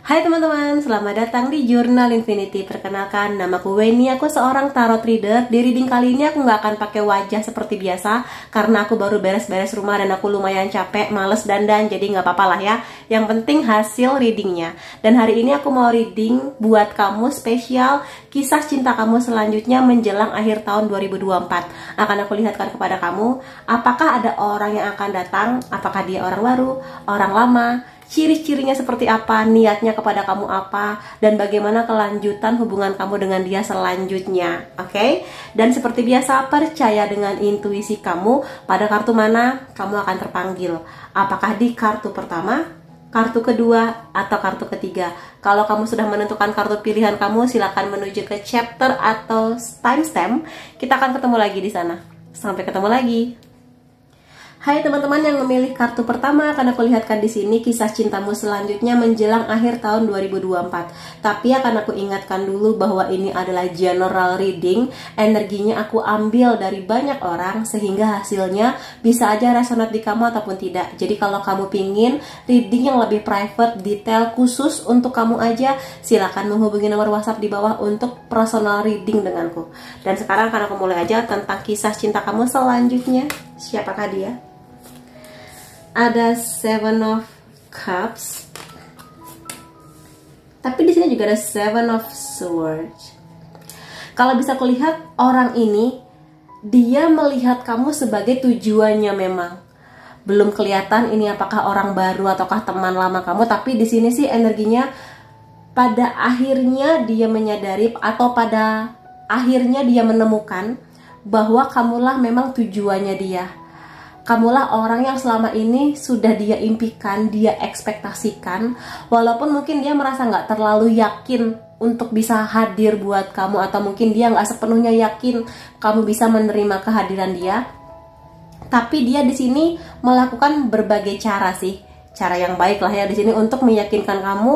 Hai teman-teman, selamat datang di Jurnal Infinity. Perkenalkan, namaku Weni, aku seorang tarot reader. Di reading kali ini aku nggak akan pakai wajah seperti biasa karena aku baru beres-beres rumah dan aku lumayan capek, males dandan, jadi nggak apa-apa lah ya. Yang penting hasil readingnya. Dan hari ini aku mau reading buat kamu spesial kisah cinta kamu selanjutnya menjelang akhir tahun 2024. Akan aku lihatkan kepada kamu, apakah ada orang yang akan datang, apakah dia orang baru, orang lama, ciri-cirinya seperti apa, niatnya kepada kamu apa, dan bagaimana kelanjutan hubungan kamu dengan dia selanjutnya. Oke? Dan seperti biasa, percaya dengan intuisi kamu. Pada kartu mana kamu akan terpanggil, apakah di kartu pertama, kartu kedua, atau kartu ketiga. Kalau kamu sudah menentukan kartu pilihan kamu, silakan menuju ke chapter atau timestamp. Kita akan ketemu lagi di sana. Sampai ketemu lagi. Hai teman-teman yang memilih kartu pertama, akan aku lihatkan di sini kisah cintamu selanjutnya menjelang akhir tahun 2024. Tapi akan aku ingatkan dulu bahwa ini adalah general reading, energinya aku ambil dari banyak orang sehingga hasilnya bisa aja resonate di kamu ataupun tidak. Jadi kalau kamu pingin reading yang lebih private, detail, khusus untuk kamu aja, silakan menghubungi nomor WhatsApp di bawah untuk personal reading denganku. Dan sekarang akan aku mulai aja tentang kisah cinta kamu selanjutnya. Siapakah dia? Ada Seven of Cups, tapi di sini juga ada Seven of Swords. Kalau bisa kulihat, orang ini dia melihat kamu sebagai tujuannya memang. Belum kelihatan ini apakah orang baru ataukah teman lama kamu, tapi di sini sih energinya pada akhirnya dia menyadari atau pada akhirnya dia menemukan bahwa kamulah memang tujuannya dia. Kamulah orang yang selama ini sudah dia impikan, dia ekspektasikan. Walaupun mungkin dia merasa nggak terlalu yakin untuk bisa hadir buat kamu, atau mungkin dia nggak sepenuhnya yakin kamu bisa menerima kehadiran dia. Tapi dia di sini melakukan berbagai cara sih, cara yang baik lah ya di sini untuk meyakinkan kamu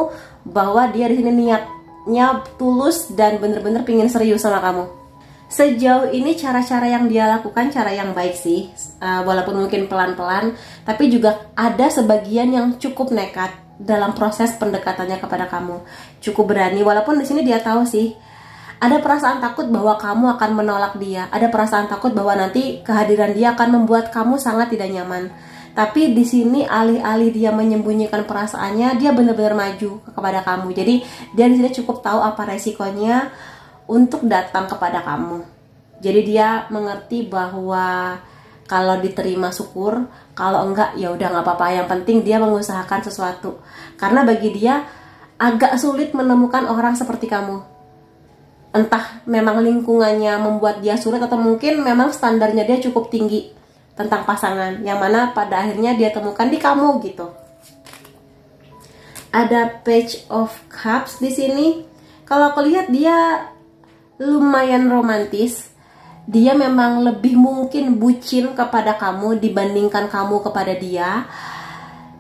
bahwa dia di sini niatnya tulus dan bener-bener pingin serius sama kamu. Sejauh ini cara-cara yang dia lakukan cara yang baik sih, walaupun mungkin pelan-pelan, tapi juga ada sebagian yang cukup nekat dalam proses pendekatannya kepada kamu. Cukup berani, walaupun di sini dia tahu sih ada perasaan takut bahwa kamu akan menolak dia, ada perasaan takut bahwa nanti kehadiran dia akan membuat kamu sangat tidak nyaman. Tapi di sini alih-alih dia menyembunyikan perasaannya, dia benar-benar maju kepada kamu. Jadi dia di sini cukup tahu apa resikonya untuk datang kepada kamu. Jadi dia mengerti bahwa kalau diterima syukur, kalau enggak ya udah nggak apa-apa. Yang penting dia mengusahakan sesuatu. Karena bagi dia agak sulit menemukan orang seperti kamu. Entah memang lingkungannya membuat dia sulit, atau mungkin memang standarnya dia cukup tinggi tentang pasangan, yang mana pada akhirnya dia temukan di kamu gitu. Ada Page of Cups di sini. Kalau aku lihat dia lumayan romantis. Dia memang lebih mungkin bucin kepada kamu dibandingkan kamu kepada dia.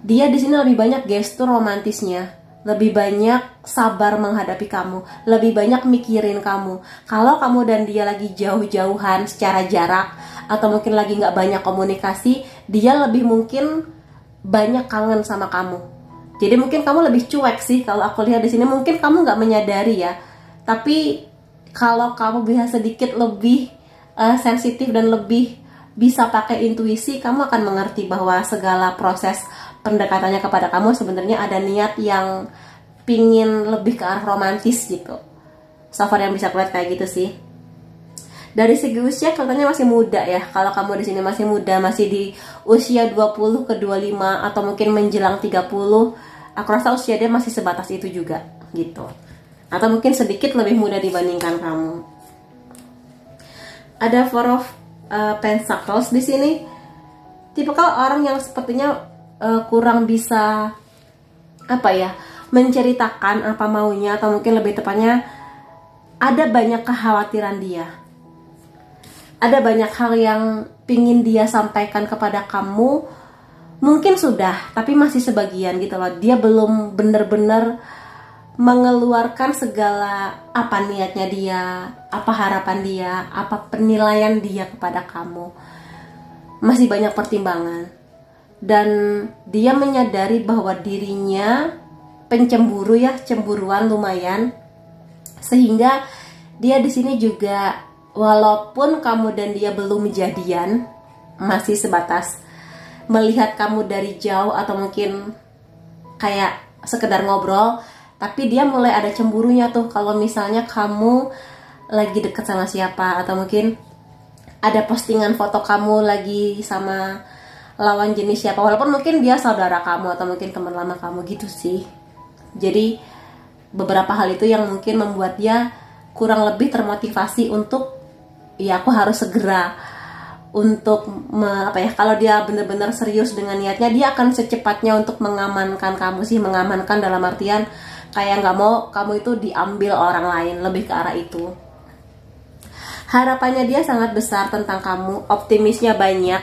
Dia di sini lebih banyak gestur romantisnya, lebih banyak sabar menghadapi kamu, lebih banyak mikirin kamu. Kalau kamu dan dia lagi jauh-jauhan secara jarak, atau mungkin lagi nggak banyak komunikasi, dia lebih mungkin banyak kangen sama kamu. Jadi mungkin kamu lebih cuek sih kalau aku lihat di sini. Mungkin kamu nggak menyadari ya, tapi kalau kamu bisa sedikit lebih sensitif dan lebih bisa pakai intuisi, kamu akan mengerti bahwa segala proses pendekatannya kepada kamu sebenarnya ada niat yang pingin lebih ke arah romantis gitu. So far yang bisa kulihat kayak gitu sih. Dari segi usia kelihatannya masih muda ya. Kalau kamu di sini masih muda, masih di usia 20 ke 25 atau mungkin menjelang 30, aku rasa usia dia masih sebatas itu juga gitu. Atau mungkin sedikit lebih muda dibandingkan kamu. Ada Four of Pentacles di sini. Tipikal orang yang sepertinya kurang bisa menceritakan apa maunya, atau mungkin lebih tepatnya ada banyak kekhawatiran dia. Ada banyak hal yang pingin dia sampaikan kepada kamu. Mungkin sudah, tapi masih sebagian gitu loh. Dia belum benar-benar mengeluarkan segala apa niatnya dia, apa harapan dia, apa penilaian dia kepada kamu. Masih banyak pertimbangan. Dan dia menyadari bahwa dirinya pencemburu ya, cemburuan lumayan. Sehingga dia di sini juga, walaupun kamu dan dia belum jadian, masih sebatas melihat kamu dari jauh atau mungkin kayak sekedar ngobrol, tapi dia mulai ada cemburunya tuh kalau misalnya kamu lagi deket sama siapa, atau mungkin ada postingan foto kamu lagi sama lawan jenis siapa, walaupun mungkin dia saudara kamu atau mungkin teman lama kamu gitu sih. Jadi beberapa hal itu yang mungkin membuat dia kurang lebih termotivasi untuk, ya aku harus segera untuk kalau dia benar-benar serius dengan niatnya, dia akan secepatnya untuk mengamankan kamu sih. Mengamankan dalam artian kayak nggak mau kamu itu diambil orang lain, lebih ke arah itu. Harapannya dia sangat besar tentang kamu, optimisnya banyak.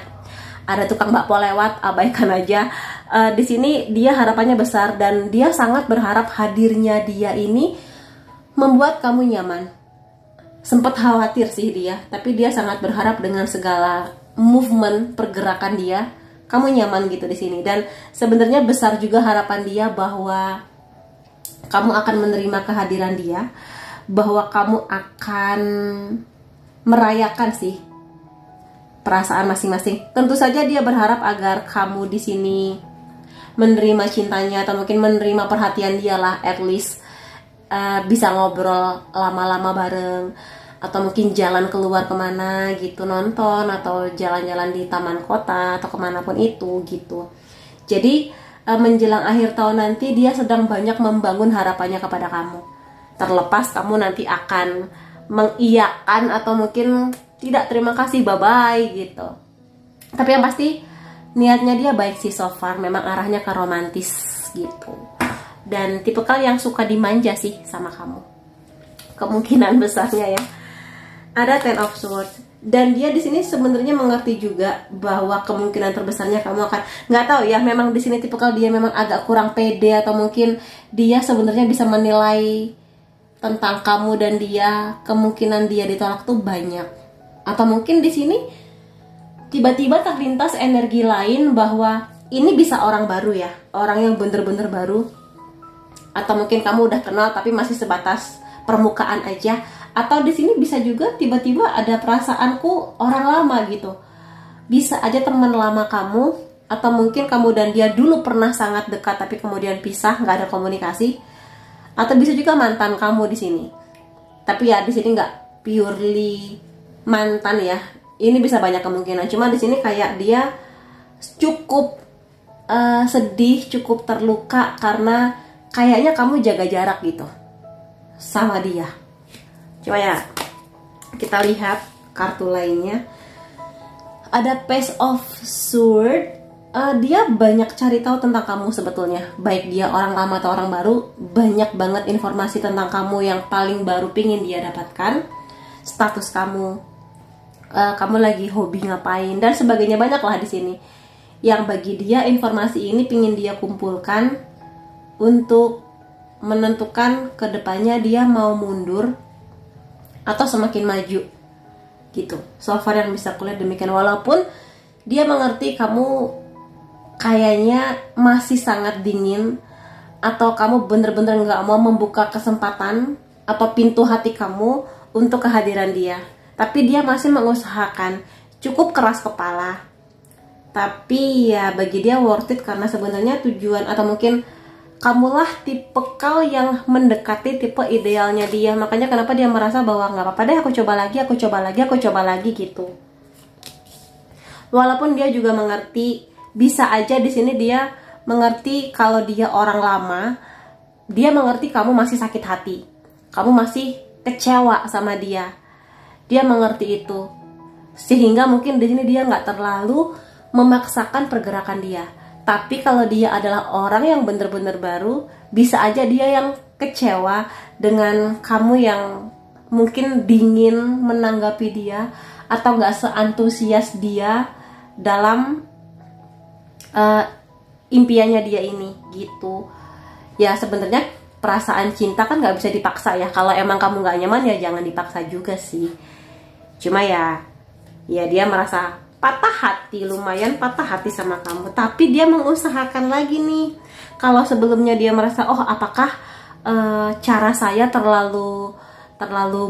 Ada tukang bakpo lewat, abaikan aja. Di sini dia harapannya besar dan dia sangat berharap hadirnya dia ini membuat kamu nyaman. Sempat khawatir sih dia, tapi dia sangat berharap dengan segala movement, pergerakan dia, kamu nyaman gitu di sini. Dan sebenarnya besar juga harapan dia bahwa kamu akan menerima kehadiran dia, bahwa kamu akan merayakan sih perasaan masing-masing. Tentu saja dia berharap agar kamu di sini menerima cintanya atau mungkin menerima perhatian dia lah, at least bisa ngobrol lama-lama bareng, atau mungkin jalan keluar kemana gitu, nonton atau jalan-jalan di taman kota atau kemanapun itu gitu. Jadi menjelang akhir tahun nanti dia sedang banyak membangun harapannya kepada kamu. Terlepas kamu nanti akan mengiyakan atau mungkin tidak, terima kasih, bye-bye gitu. Tapi yang pasti niatnya dia baik sih so far, memang arahnya ke romantis gitu. Dan tipikal yang suka dimanja sih sama kamu, kemungkinan besarnya ya. Ada Ten of Swords, dan dia di sini sebenarnya mengerti juga bahwa kemungkinan terbesarnya kamu akan, nggak tahu ya, memang di sini tipikal dia memang agak kurang pede, atau mungkin dia sebenarnya bisa menilai tentang kamu dan dia, kemungkinan dia ditolak tuh banyak. Atau mungkin di sini tiba-tiba terlintas energi lain bahwa ini bisa orang baru ya, orang yang bener-bener baru. Atau mungkin kamu udah kenal tapi masih sebatas permukaan aja. Atau di sini bisa juga tiba-tiba ada perasaanku orang lama gitu. Bisa aja teman lama kamu, atau mungkin kamu dan dia dulu pernah sangat dekat tapi kemudian pisah, nggak ada komunikasi. Atau bisa juga mantan kamu di sini. Tapi ya di sini nggak purely mantan ya. Ini bisa banyak kemungkinan. Cuma di sini kayak dia cukup sedih, cukup terluka karena kayaknya kamu jaga jarak gitu sama dia. Coba ya kita lihat kartu lainnya. Ada Page of Swords. Dia banyak cari tahu tentang kamu sebetulnya, baik dia orang lama atau orang baru. Banyak banget informasi tentang kamu yang paling baru pingin dia dapatkan. Status kamu, kamu lagi hobi ngapain dan sebagainya, banyak lah di sini. Yang bagi dia informasi ini pingin dia kumpulkan untuk menentukan kedepannya dia mau mundur atau semakin maju gitu. So far yang bisa kulihat demikian, walaupun dia mengerti kamu kayaknya masih sangat dingin, atau kamu bener-bener nggak mau membuka kesempatan atau pintu hati kamu untuk kehadiran dia. Tapi dia masih mengusahakan, cukup keras kepala. Tapi ya bagi dia worth it, karena sebenarnya tujuan atau mungkin kamulah tipikal yang mendekati tipe idealnya dia. Makanya kenapa dia merasa bahwa nggak apa-apa deh, aku coba lagi gitu. Walaupun dia juga mengerti, bisa aja di sini dia mengerti kalau dia orang lama, dia mengerti kamu masih sakit hati, kamu masih kecewa sama dia. Dia mengerti itu, sehingga mungkin di sini dia nggak terlalu memaksakan pergerakan dia. Tapi kalau dia adalah orang yang benar-benar baru, bisa aja dia yang kecewa dengan kamu yang mungkin dingin menanggapi dia, atau nggak seantusias dia dalam impiannya dia ini gitu. Ya sebenarnya perasaan cinta kan nggak bisa dipaksa ya. Kalau emang kamu nggak nyaman ya jangan dipaksa juga sih. Cuma ya dia merasa patah hati, lumayan patah hati sama kamu, tapi dia mengusahakan lagi nih. kalau sebelumnya dia merasa, oh apakah cara saya terlalu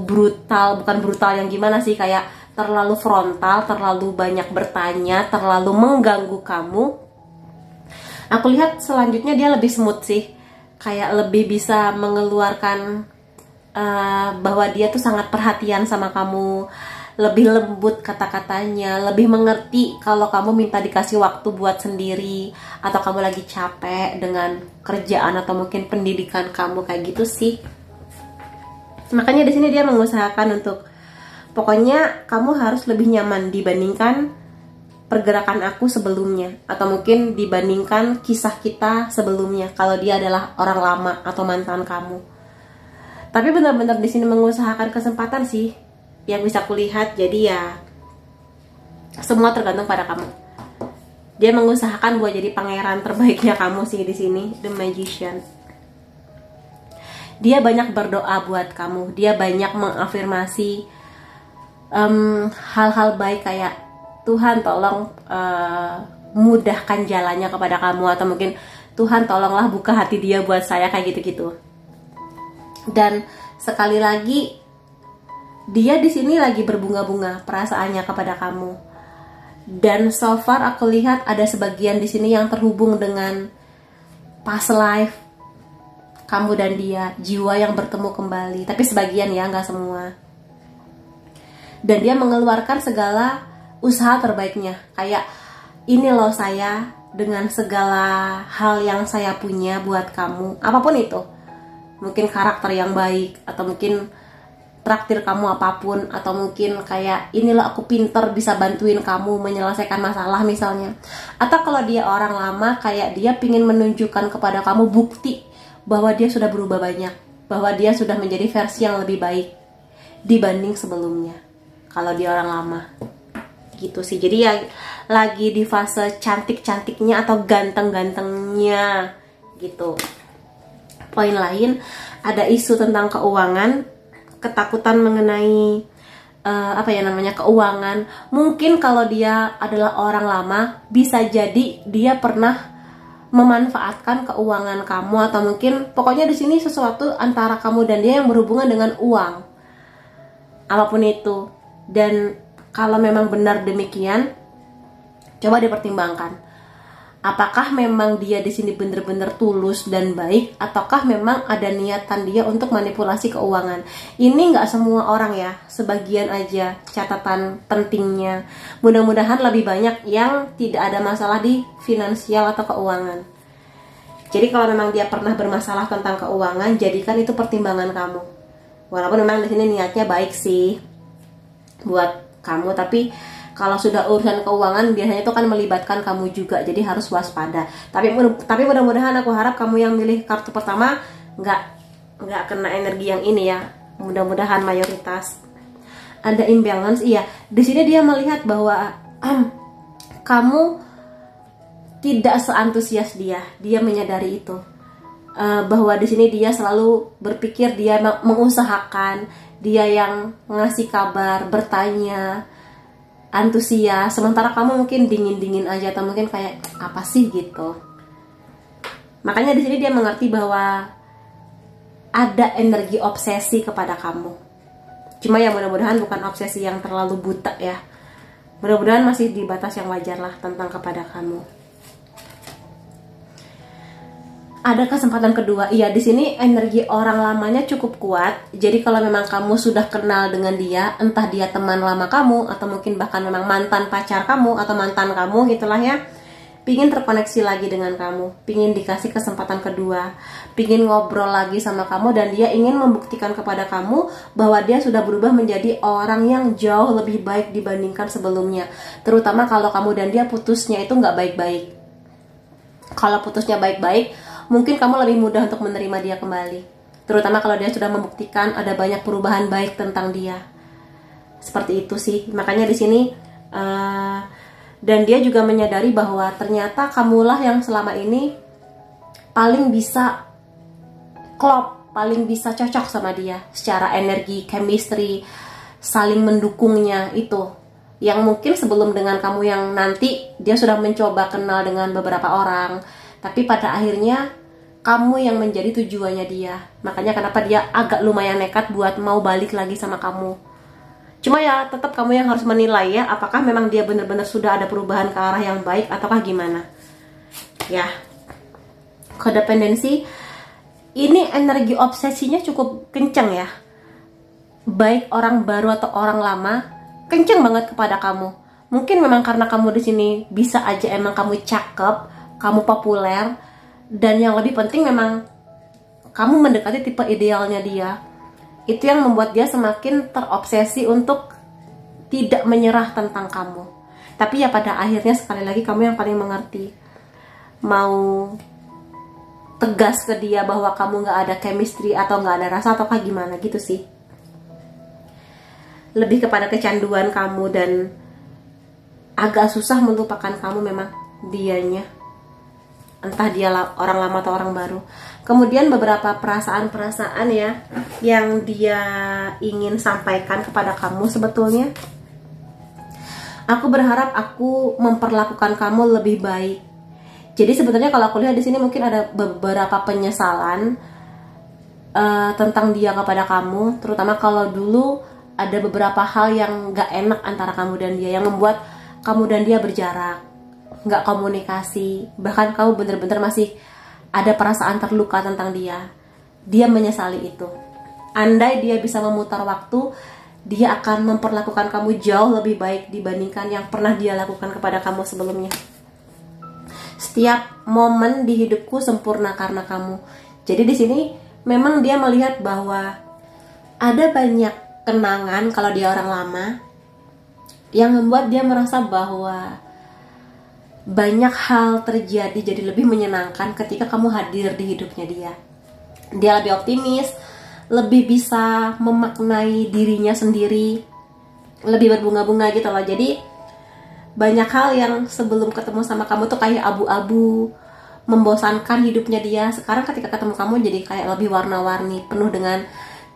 brutal, bukan brutal yang gimana sih, kayak terlalu frontal, terlalu banyak bertanya, terlalu mengganggu kamu. Aku lihat selanjutnya dia lebih smooth sih, kayak lebih bisa mengeluarkan bahwa dia tuh sangat perhatian sama kamu, lebih lembut kata-katanya, lebih mengerti kalau kamu minta dikasih waktu buat sendiri, atau kamu lagi capek dengan kerjaan atau mungkin pendidikan kamu, kayak gitu sih. Makanya di sini dia mengusahakan untuk, pokoknya kamu harus lebih nyaman dibandingkan pergerakan aku sebelumnya, atau mungkin dibandingkan kisah kita sebelumnya kalau dia adalah orang lama atau mantan kamu. Tapi benar-benar di sini mengusahakan kesempatan sih yang bisa kulihat. Jadi ya semua tergantung pada kamu. Dia mengusahakan buat jadi pangeran terbaiknya kamu sih di sini, The Magician. Dia banyak berdoa buat kamu. Dia banyak mengafirmasi hal-hal baik, kayak Tuhan tolong mudahkan jalannya kepada kamu, atau mungkin Tuhan tolonglah buka hati dia buat saya, kayak gitu-gitu. Dan sekali lagi dia di sini lagi berbunga-bunga perasaannya kepada kamu. Dan so far aku lihat ada sebagian di sini yang terhubung dengan past life kamu dan dia, jiwa yang bertemu kembali. Tapi sebagian ya, nggak semua. Dan dia mengeluarkan segala usaha terbaiknya, kayak ini loh saya, dengan segala hal yang saya punya buat kamu, apapun itu. Mungkin karakter yang baik, atau mungkin traktir kamu apapun, atau mungkin kayak inilah aku pinter bisa bantuin kamu menyelesaikan masalah misalnya. Atau kalau dia orang lama, kayak dia pingin menunjukkan kepada kamu bukti bahwa dia sudah berubah banyak, bahwa dia sudah menjadi versi yang lebih baik dibanding sebelumnya kalau dia orang lama, gitu sih. Jadi ya lagi di fase cantik-cantiknya atau ganteng-gantengnya gitu. Poin lain, ada isu tentang keuangan, ketakutan mengenai keuangan. Mungkin kalau dia adalah orang lama, bisa jadi dia pernah memanfaatkan keuangan kamu, atau mungkin pokoknya di sini sesuatu antara kamu dan dia yang berhubungan dengan uang, apapun itu. Dan kalau memang benar demikian, coba dipertimbangkan. Apakah memang dia di sini benar-benar tulus dan baik, ataukah memang ada niatan dia untuk manipulasi keuangan? Ini nggak semua orang ya, sebagian aja catatan pentingnya. Mudah-mudahan lebih banyak yang tidak ada masalah di finansial atau keuangan. Jadi kalau memang dia pernah bermasalah tentang keuangan, jadikan itu pertimbangan kamu. Walaupun memang di sini niatnya baik sih buat kamu, tapi kalau sudah urusan keuangan biasanya itu kan melibatkan kamu juga, jadi harus waspada. Tapi mudah-mudahan, aku harap kamu yang milih kartu pertama nggak kena energi yang ini ya. Mudah-mudahan mayoritas. Ada imbalance, iya. Di sini dia melihat bahwa kamu tidak seantusias dia. Dia menyadari itu. Bahwa di sini dia selalu berpikir, dia mengusahakan, dia yang ngasih kabar, bertanya, antusias, sementara kamu mungkin dingin-dingin aja, atau mungkin kayak apa sih gitu. Makanya di sini dia mengerti bahwa ada energi obsesi kepada kamu. Cuma ya mudah-mudahan bukan obsesi yang terlalu buta ya. Mudah-mudahan masih di batas yang wajar lah tentang kepada kamu. Ada kesempatan kedua. Iya, di sini energi orang lamanya cukup kuat. Jadi kalau memang kamu sudah kenal dengan dia, entah dia teman lama kamu, atau mungkin bahkan memang mantan pacar kamu, atau mantan kamu gitulah ya, pingin terkoneksi lagi dengan kamu, pingin dikasih kesempatan kedua, pingin ngobrol lagi sama kamu, dan dia ingin membuktikan kepada kamu bahwa dia sudah berubah menjadi orang yang jauh lebih baik dibandingkan sebelumnya. Terutama kalau kamu dan dia putusnya itu nggak baik-baik. Kalau putusnya baik-baik, mungkin kamu lebih mudah untuk menerima dia kembali. Terutama kalau dia sudah membuktikan ada banyak perubahan baik tentang dia. Seperti itu sih. Makanya di sini dan dia juga menyadari bahwa ternyata kamulah yang selama ini paling bisa klop, paling bisa cocok sama dia secara energi, chemistry, saling mendukungnya itu. Yang mungkin sebelum dengan kamu yang nanti dia sudah mencoba kenal dengan beberapa orang, tapi pada akhirnya kamu yang menjadi tujuannya dia. Makanya kenapa dia agak lumayan nekat buat mau balik lagi sama kamu. Cuma ya tetap kamu yang harus menilai ya, apakah memang dia benar-benar sudah ada perubahan ke arah yang baik ataukah gimana. Ya, kodependensi ini energi obsesinya cukup kenceng ya. Baik orang baru atau orang lama, kenceng banget kepada kamu. Mungkin memang karena kamu di sini bisa aja emang kamu cakep, kamu populer, dan yang lebih penting memang kamu mendekati tipe idealnya dia. Itu yang membuat dia semakin terobsesi untuk tidak menyerah tentang kamu. Tapi ya pada akhirnya sekali lagi kamu yang paling mengerti. Mau tegas ke dia bahwa kamu gak ada chemistry atau gak ada rasa ataukah gimana gitu sih. Lebih kepada kecanduan kamu dan agak susah melupakan kamu memang dianya. Entah dia orang lama atau orang baru. Kemudian beberapa perasaan-perasaan ya yang dia ingin sampaikan kepada kamu sebetulnya. Aku berharap aku memperlakukan kamu lebih baik. Jadi sebetulnya kalau aku lihat di sini mungkin ada beberapa penyesalan tentang dia kepada kamu, terutama kalau dulu ada beberapa hal yang gak enak antara kamu dan dia, yang membuat kamu dan dia berjarak, gak komunikasi, bahkan kamu bener-bener masih ada perasaan terluka tentang dia. Dia menyesali itu. Andai dia bisa memutar waktu, dia akan memperlakukan kamu jauh lebih baik dibandingkan yang pernah dia lakukan kepada kamu sebelumnya. Setiap momen di hidupku sempurna karena kamu. Jadi di sini memang dia melihat bahwa ada banyak kenangan kalau dia orang lama yang membuat dia merasa bahwa banyak hal terjadi jadi lebih menyenangkan ketika kamu hadir di hidupnya dia. Dia lebih optimis, lebih bisa memaknai dirinya sendiri, lebih berbunga-bunga gitu loh. Jadi banyak hal yang sebelum ketemu sama kamu tuh kayak abu-abu, membosankan hidupnya dia. Sekarang ketika ketemu kamu jadi kayak lebih warna-warni, penuh dengan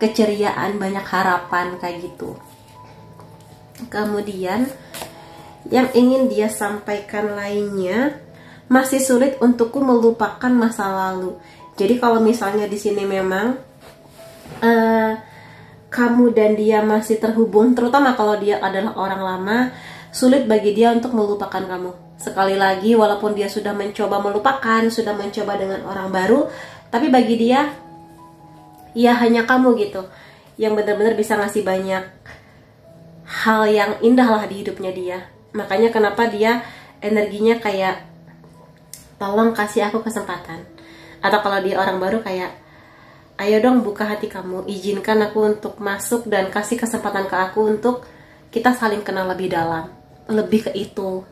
keceriaan, banyak harapan kayak gitu. Kemudian yang ingin dia sampaikan lainnya, masih sulit untukku melupakan masa lalu. Jadi kalau misalnya di sini memang kamu dan dia masih terhubung, terutama kalau dia adalah orang lama, sulit bagi dia untuk melupakan kamu. Sekali lagi, walaupun dia sudah mencoba melupakan, sudah mencoba dengan orang baru, tapi bagi dia, ya hanya kamu gitu, yang benar-benar bisa ngasih banyak hal yang indah lah di hidupnya dia. Makanya kenapa dia energinya kayak, tolong kasih aku kesempatan. Atau kalau dia orang baru kayak, ayo dong buka hati kamu, izinkan aku untuk masuk dan kasih kesempatan ke aku untuk kita saling kenal lebih dalam. Lebih ke itu.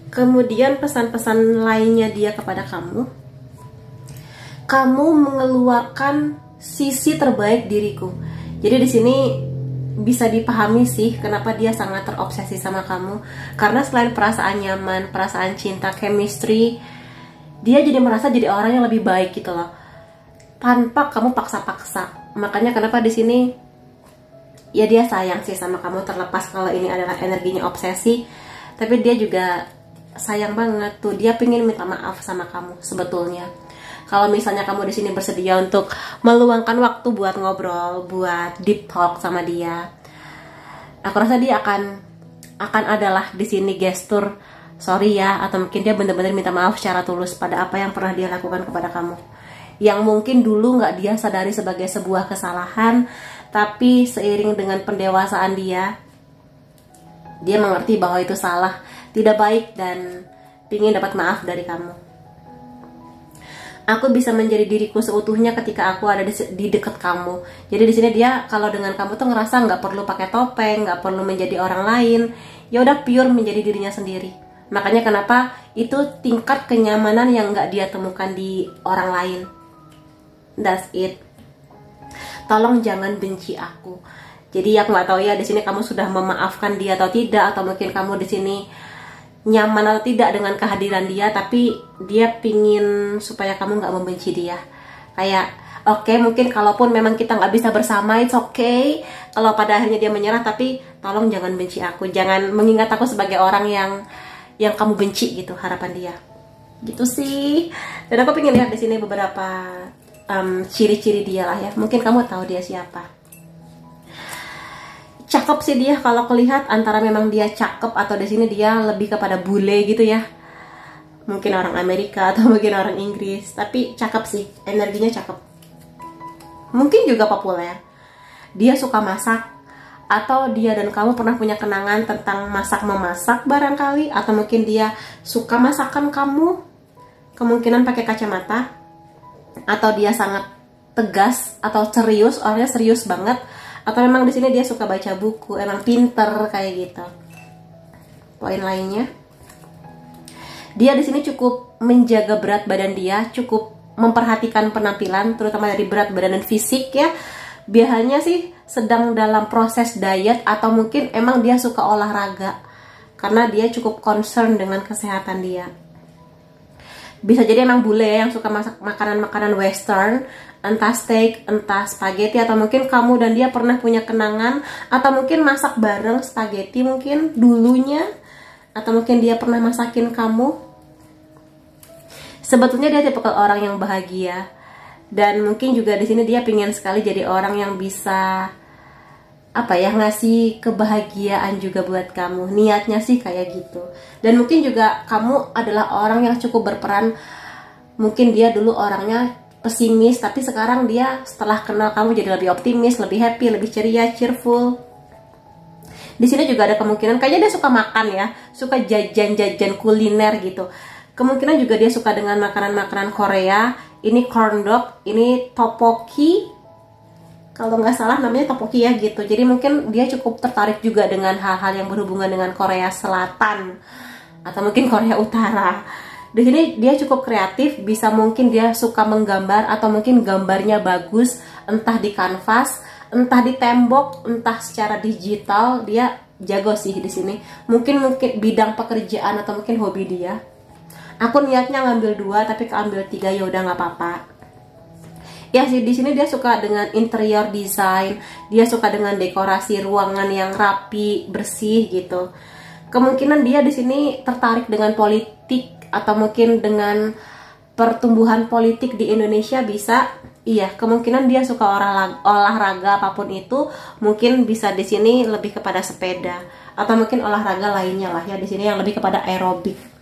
Kemudian pesan-pesan lainnya dia kepada kamu, kamu mengeluarkan sisi terbaik diriku. Jadi di sini bisa dipahami sih kenapa dia sangat terobsesi sama kamu, karena selain perasaan nyaman, perasaan cinta, chemistry, dia jadi merasa jadi orang yang lebih baik gitu loh, tanpa kamu paksa-paksa. Makanya kenapa di sini ya dia sayang sih sama kamu, terlepas kalau ini adalah energinya obsesi, tapi dia juga sayang banget tuh. Dia pengen minta maaf sama kamu sebetulnya. Kalau misalnya kamu di sini bersedia untuk meluangkan waktu buat ngobrol, buat deep talk sama dia, aku rasa dia akan adalah di sini gestur sorry ya, atau mungkin dia benar-benar minta maaf secara tulus pada apa yang pernah dia lakukan kepada kamu, yang mungkin dulu nggak dia sadari sebagai sebuah kesalahan. Tapi seiring dengan pendewasaan dia mengerti bahwa itu salah, tidak baik, dan ingin dapat maaf dari kamu. Aku bisa menjadi diriku seutuhnya ketika aku ada di dekat kamu. Jadi di sini dia kalau dengan kamu tuh ngerasa nggak perlu pakai topeng, nggak perlu menjadi orang lain. Ya udah pure menjadi dirinya sendiri. Makanya kenapa itu tingkat kenyamanan yang nggak dia temukan di orang lain. That's it. Tolong jangan benci aku. Jadi aku nggak tahu ya di sini kamu sudah memaafkan dia atau tidak, atau mungkin kamu di sini nyaman atau tidak dengan kehadiran dia, tapi dia pingin supaya kamu nggak membenci dia. Kayak oke, mungkin kalaupun memang kita nggak bisa bersama, it's okay. Kalau pada akhirnya dia menyerah, tapi tolong jangan benci aku, jangan mengingat aku sebagai orang yang kamu benci gitu, harapan dia. Gitu sih. Dan aku pengen lihat di sini beberapa ciri-ciri dia lah ya. Mungkin kamu tahu dia siapa. Cakep sih dia, kalau kelihat antara memang dia cakep atau di sini dia lebih kepada bule gitu ya. Mungkin orang Amerika atau mungkin orang Inggris, tapi cakep sih, energinya cakep. Mungkin juga populer. Dia suka masak, atau dia dan kamu pernah punya kenangan tentang masak-memasak barangkali, atau mungkin dia suka masakan kamu, kemungkinan pakai kacamata, atau dia sangat tegas atau serius, orangnya serius banget, atau memang di sini dia suka baca buku, emang pinter kayak gitu. Poin lainnya, dia di sini cukup menjaga berat badan dia, cukup memperhatikan penampilan, terutama dari berat badan dan fisik ya. Biasanya sih sedang dalam proses diet atau mungkin emang dia suka olahraga karena dia cukup concern dengan kesehatan dia. Bisa jadi emang bule yang suka masak makanan-makanan western, entah steak, entah spaghetti, atau mungkin kamu dan dia pernah punya kenangan, atau mungkin masak bareng spaghetti mungkin dulunya, atau mungkin dia pernah masakin kamu. Sebetulnya dia tipe orang yang bahagia, dan mungkin juga di sini dia pengen sekali jadi orang yang bisa ngasih kebahagiaan juga buat kamu. Niatnya sih kayak gitu. Dan mungkin juga kamu adalah orang yang cukup berperan. Mungkin dia dulu orangnya pesimis, tapi sekarang dia setelah kenal kamu jadi lebih optimis, lebih happy, lebih ceria, cheerful. Di sini juga ada kemungkinan kayaknya dia suka makan ya, suka jajan-jajan kuliner gitu. Kemungkinan juga dia suka dengan makanan-makanan Korea. Ini corn dog, ini tteokbokki. Kalau nggak salah namanya tteokbokki ya gitu. Jadi mungkin dia cukup tertarik juga dengan hal-hal yang berhubungan dengan Korea Selatan atau mungkin Korea Utara. Di sini dia cukup kreatif, bisa mungkin dia suka menggambar atau mungkin gambarnya bagus, entah di kanvas, entah di tembok, entah secara digital. Dia jago sih di sini. Mungkin bidang pekerjaan atau mungkin hobi dia. Aku niatnya ngambil 2 tapi keambil 3, ya udah nggak apa-apa. Ya sih, di sini dia suka dengan interior design, dia suka dengan dekorasi ruangan yang rapi, bersih gitu. Kemungkinan dia di sini tertarik dengan politik atau mungkin dengan pertumbuhan politik di Indonesia bisa. Iya, kemungkinan dia suka olahraga apapun itu, mungkin bisa di sini lebih kepada sepeda atau mungkin olahraga lainnya lah ya, di sini yang lebih kepada aerobik.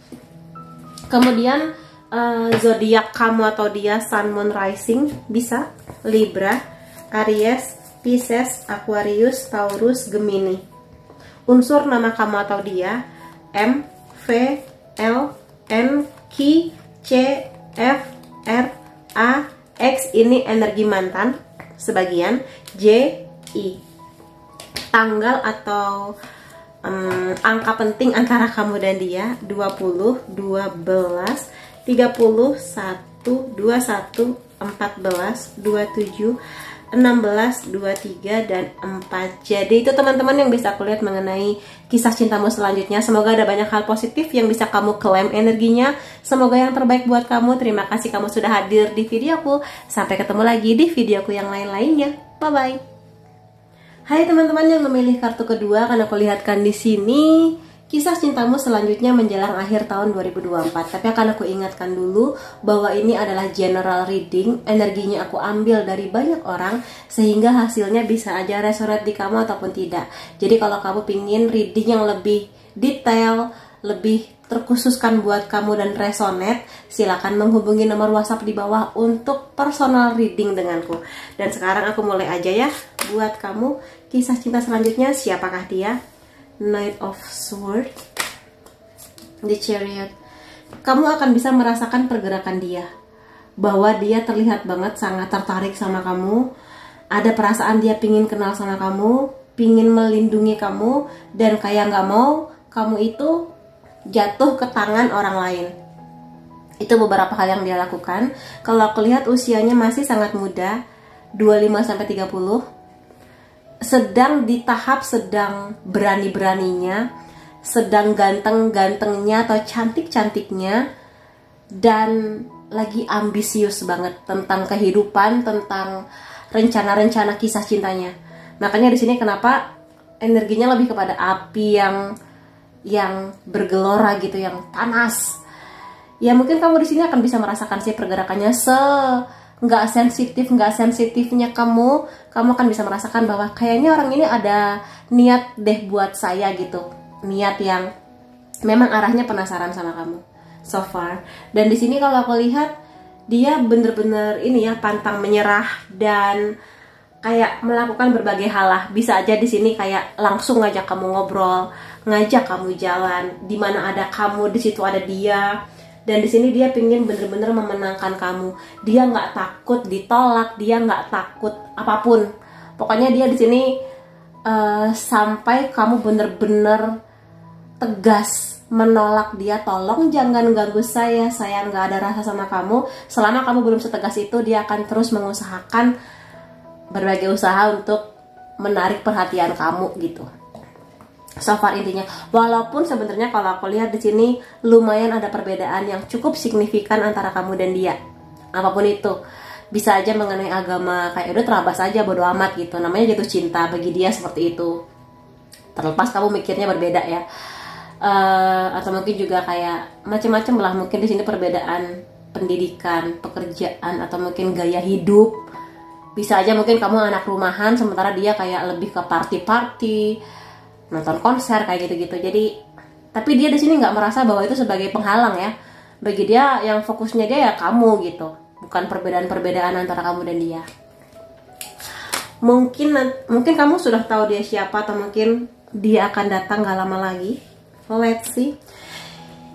Kemudian zodiak kamu atau dia Sun, Moon, Rising bisa Libra, Aries, Pisces, Aquarius, Taurus, Gemini. Unsur nama kamu atau dia M, V, L, N, Q, C, F, R, A, X. Ini energi mantan sebagian. J, I. Tanggal atau angka penting antara kamu dan dia 20, 12, 31, 21, 14, 27, 16, 23, dan 4. Jadi itu teman-teman yang bisa aku lihat mengenai kisah cintamu selanjutnya. Semoga ada banyak hal positif yang bisa kamu klaim energinya. Semoga yang terbaik buat kamu. Terima kasih kamu sudah hadir di videoku. Sampai ketemu lagi di videoku yang lain-lainnya. Bye-bye. Hai teman-teman yang memilih kartu kedua, karena aku lihatkan di sini kisah cintamu selanjutnya menjelang akhir tahun 2024. Tapi akan aku ingatkan dulu bahwa ini adalah general reading. Energinya aku ambil dari banyak orang, sehingga hasilnya bisa aja resonate di kamu ataupun tidak. Jadi kalau kamu pingin reading yang lebih detail, lebih terkhususkan buat kamu dan resonate, silakan menghubungi nomor WhatsApp di bawah untuk personal reading denganku. Dan sekarang aku mulai aja ya buat kamu kisah cinta selanjutnya. Siapakah dia? Knight of Swords, The Chariot. Kamu akan bisa merasakan pergerakan dia, bahwa dia terlihat banget sangat tertarik sama kamu. Ada perasaan dia pingin kenal sama kamu, pingin melindungi kamu, dan kayak nggak mau kamu itu jatuh ke tangan orang lain. Itu beberapa hal yang dia lakukan. Kalau aku lihat usianya masih sangat muda, 25-30. Sedang di tahap sedang berani-beraninya, sedang ganteng-gantengnya atau cantik-cantiknya, dan lagi ambisius banget tentang kehidupan, tentang rencana-rencana kisah cintanya. Makanya di sini kenapa energinya lebih kepada api yang bergelora gitu, yang panas. ya mungkin kamu di sini akan bisa merasakan sih pergerakannya nggak sensitifnya kamu akan bisa merasakan bahwa kayaknya orang ini ada niat deh buat saya gitu, niat yang memang arahnya penasaran sama kamu so far. Dan di sini kalau aku lihat dia bener-bener ini ya, pantang menyerah dan kayak melakukan berbagai hal lah. Bisa aja di sini kayak langsung ngajak kamu ngobrol, ngajak kamu jalan, di mana ada kamu di situ ada dia. Dan di sini dia pingin bener-bener memenangkan kamu. Dia nggak takut ditolak, dia nggak takut apapun. Pokoknya dia di sini sampai kamu bener-bener tegas menolak dia, tolong jangan ganggu saya nggak ada rasa sama kamu. Selama kamu belum setegas itu, dia akan terus mengusahakan berbagai usaha untuk menarik perhatian kamu gitu. So far intinya, walaupun sebenarnya kalau aku lihat di sini lumayan ada perbedaan yang cukup signifikan antara kamu dan dia. Apapun itu, bisa aja mengenai agama, kayak udah terabas aja bodo amat gitu. Namanya jatuh cinta bagi dia seperti itu. Terlepas kamu mikirnya berbeda ya. Atau mungkin juga kayak macam-macam lah, mungkin di sini perbedaan pendidikan, pekerjaan, atau mungkin gaya hidup. Bisa aja mungkin kamu anak rumahan sementara dia kayak lebih ke party-party, nonton konser kayak gitu-gitu. Jadi tapi dia di sini nggak merasa bahwa itu sebagai penghalang ya. Bagi dia yang fokusnya dia ya kamu gitu, bukan perbedaan-perbedaan antara kamu dan dia. Mungkin kamu sudah tahu dia siapa, atau mungkin dia akan datang nggak lama lagi. Let's see.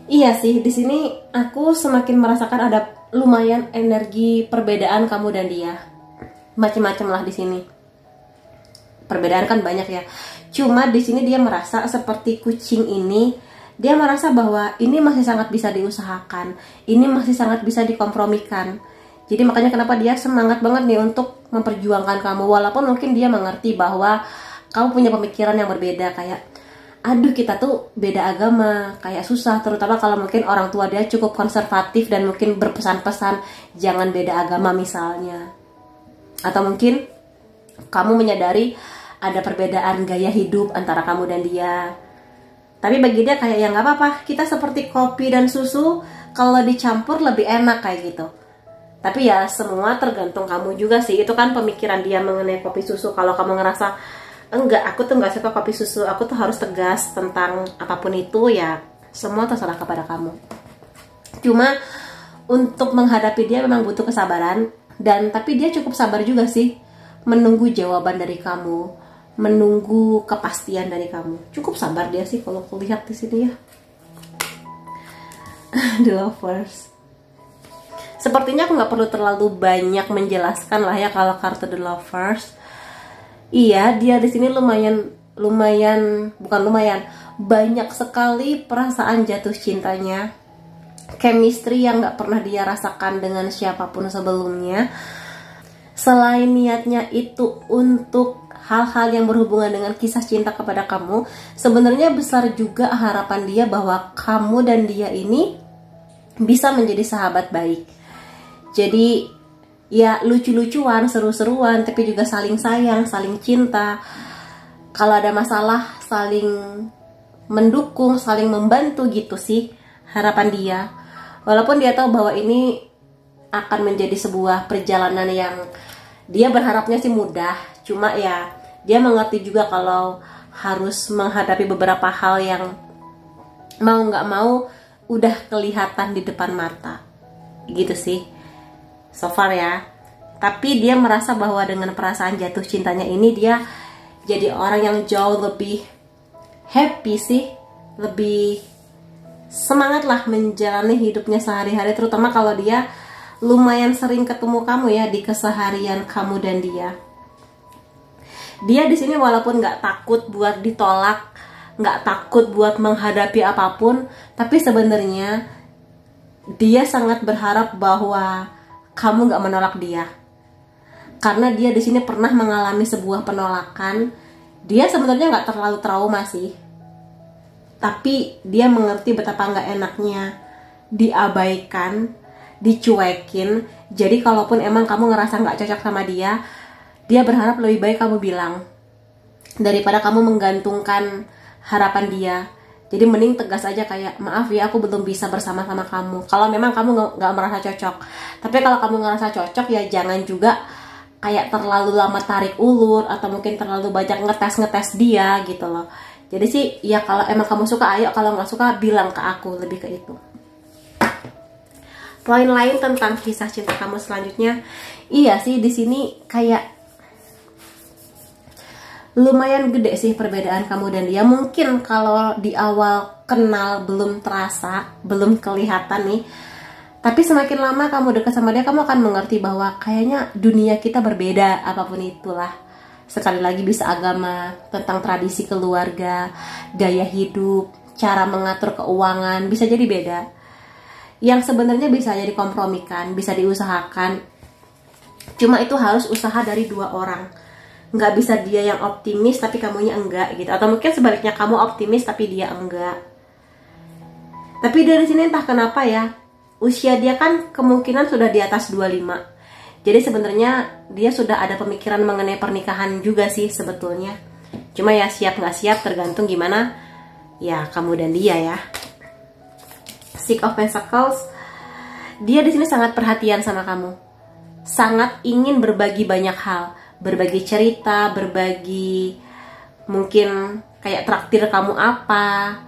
Iya sih, di sini aku semakin merasakan ada lumayan energi perbedaan kamu dan dia. Macam-macam lah di sini. Perbedaan kan banyak ya. Cuma di sini dia merasa seperti kucing ini, dia merasa bahwa ini masih sangat bisa diusahakan, ini masih sangat bisa dikompromikan. Jadi makanya kenapa dia semangat banget nih untuk memperjuangkan kamu, walaupun mungkin dia mengerti bahwa kamu punya pemikiran yang berbeda, kayak aduh kita tuh beda agama, kayak susah, terutama kalau mungkin orang tua dia cukup konservatif dan mungkin berpesan-pesan jangan beda agama misalnya. Atau mungkin kamu menyadari ada perbedaan gaya hidup antara kamu dan dia. Tapi bagi dia kayak ya nggak apa-apa, kita seperti kopi dan susu, kalau dicampur lebih enak kayak gitu. Tapi ya semua tergantung kamu juga sih. Itu kan pemikiran dia mengenai kopi susu. Kalau kamu ngerasa enggak, aku tuh nggak suka kopi susu, aku tuh harus tegas tentang apapun itu, ya semua terserah kepada kamu. Cuma untuk menghadapi dia memang butuh kesabaran. Dan tapi dia cukup sabar juga sih menunggu jawaban dari kamu, menunggu kepastian dari kamu. Cukup sabar dia sih kalau aku lihat di sini ya. The Lovers. Sepertinya aku nggak perlu terlalu banyak menjelaskan lah ya kalau kartu The Lovers. Iya, dia di sini banyak sekali perasaan jatuh cintanya. Chemistry yang gak pernah dia rasakan dengan siapapun sebelumnya. Selain niatnya itu untuk hal-hal yang berhubungan dengan kisah cinta kepada kamu, sebenarnya besar juga harapan dia bahwa kamu dan dia ini bisa menjadi sahabat baik. Jadi ya lucu-lucuan, seru-seruan, tapi juga saling sayang, saling cinta. Kalau ada masalah saling mendukung, saling membantu gitu sih harapan dia. Walaupun dia tahu bahwa ini akan menjadi sebuah perjalanan yang dia berharapnya sih mudah. Cuma ya dia mengerti juga kalau harus menghadapi beberapa hal yang mau nggak mau udah kelihatan di depan mata. Gitu sih so far ya. Tapi dia merasa bahwa dengan perasaan jatuh cintanya ini dia jadi orang yang jauh lebih happy sih, lebih semangat lah menjalani hidupnya sehari-hari, terutama kalau dia lumayan sering ketemu kamu ya di keseharian kamu dan dia. Dia di sini walaupun nggak takut buat ditolak, nggak takut buat menghadapi apapun, tapi sebenarnya dia sangat berharap bahwa kamu nggak menolak dia. Karena dia di sini pernah mengalami sebuah penolakan. Dia sebenarnya nggak terlalu trauma sih, tapi dia mengerti betapa nggak enaknya diabaikan, dicuekin. Jadi kalaupun emang kamu ngerasa nggak cocok sama dia, dia berharap lebih baik kamu bilang daripada kamu menggantungkan harapan dia Jadi mending tegas aja kayak, maaf ya aku belum bisa bersama-sama kamu. Kalau memang kamu nggak merasa cocok. Tapi kalau kamu ngerasa cocok ya jangan juga kayak terlalu lama tarik ulur atau mungkin terlalu banyak ngetes dia gitu loh. Jadi sih ya kalau emang kamu suka ayo, kalau nggak suka bilang ke aku, lebih ke itu. Poin lain tentang kisah cinta kamu selanjutnya, iya sih di sini kayak lumayan gede sih perbedaan kamu dan dia. Mungkin kalau di awal kenal belum terasa, belum kelihatan nih. Tapi semakin lama kamu dekat sama dia, kamu akan mengerti bahwa kayaknya dunia kita berbeda, apapun itulah. Sekali lagi bisa agama, tentang tradisi keluarga, gaya hidup, cara mengatur keuangan, bisa jadi beda. Yang sebenarnya bisa jadi kompromikan, bisa diusahakan. Cuma itu harus usaha dari dua orang. Nggak bisa dia yang optimis tapi kamunya enggak gitu, atau mungkin sebaliknya kamu optimis tapi dia enggak. Tapi dari sini entah kenapa ya, usia dia kan kemungkinan sudah di atas 25. Jadi sebenarnya dia sudah ada pemikiran mengenai pernikahan juga sih sebetulnya. Cuma ya siap nggak siap tergantung gimana ya kamu dan dia ya. Six of Pentacles, dia di sini sangat perhatian sama kamu, sangat ingin berbagi banyak hal, berbagi cerita, berbagi mungkin kayak traktir kamu apa,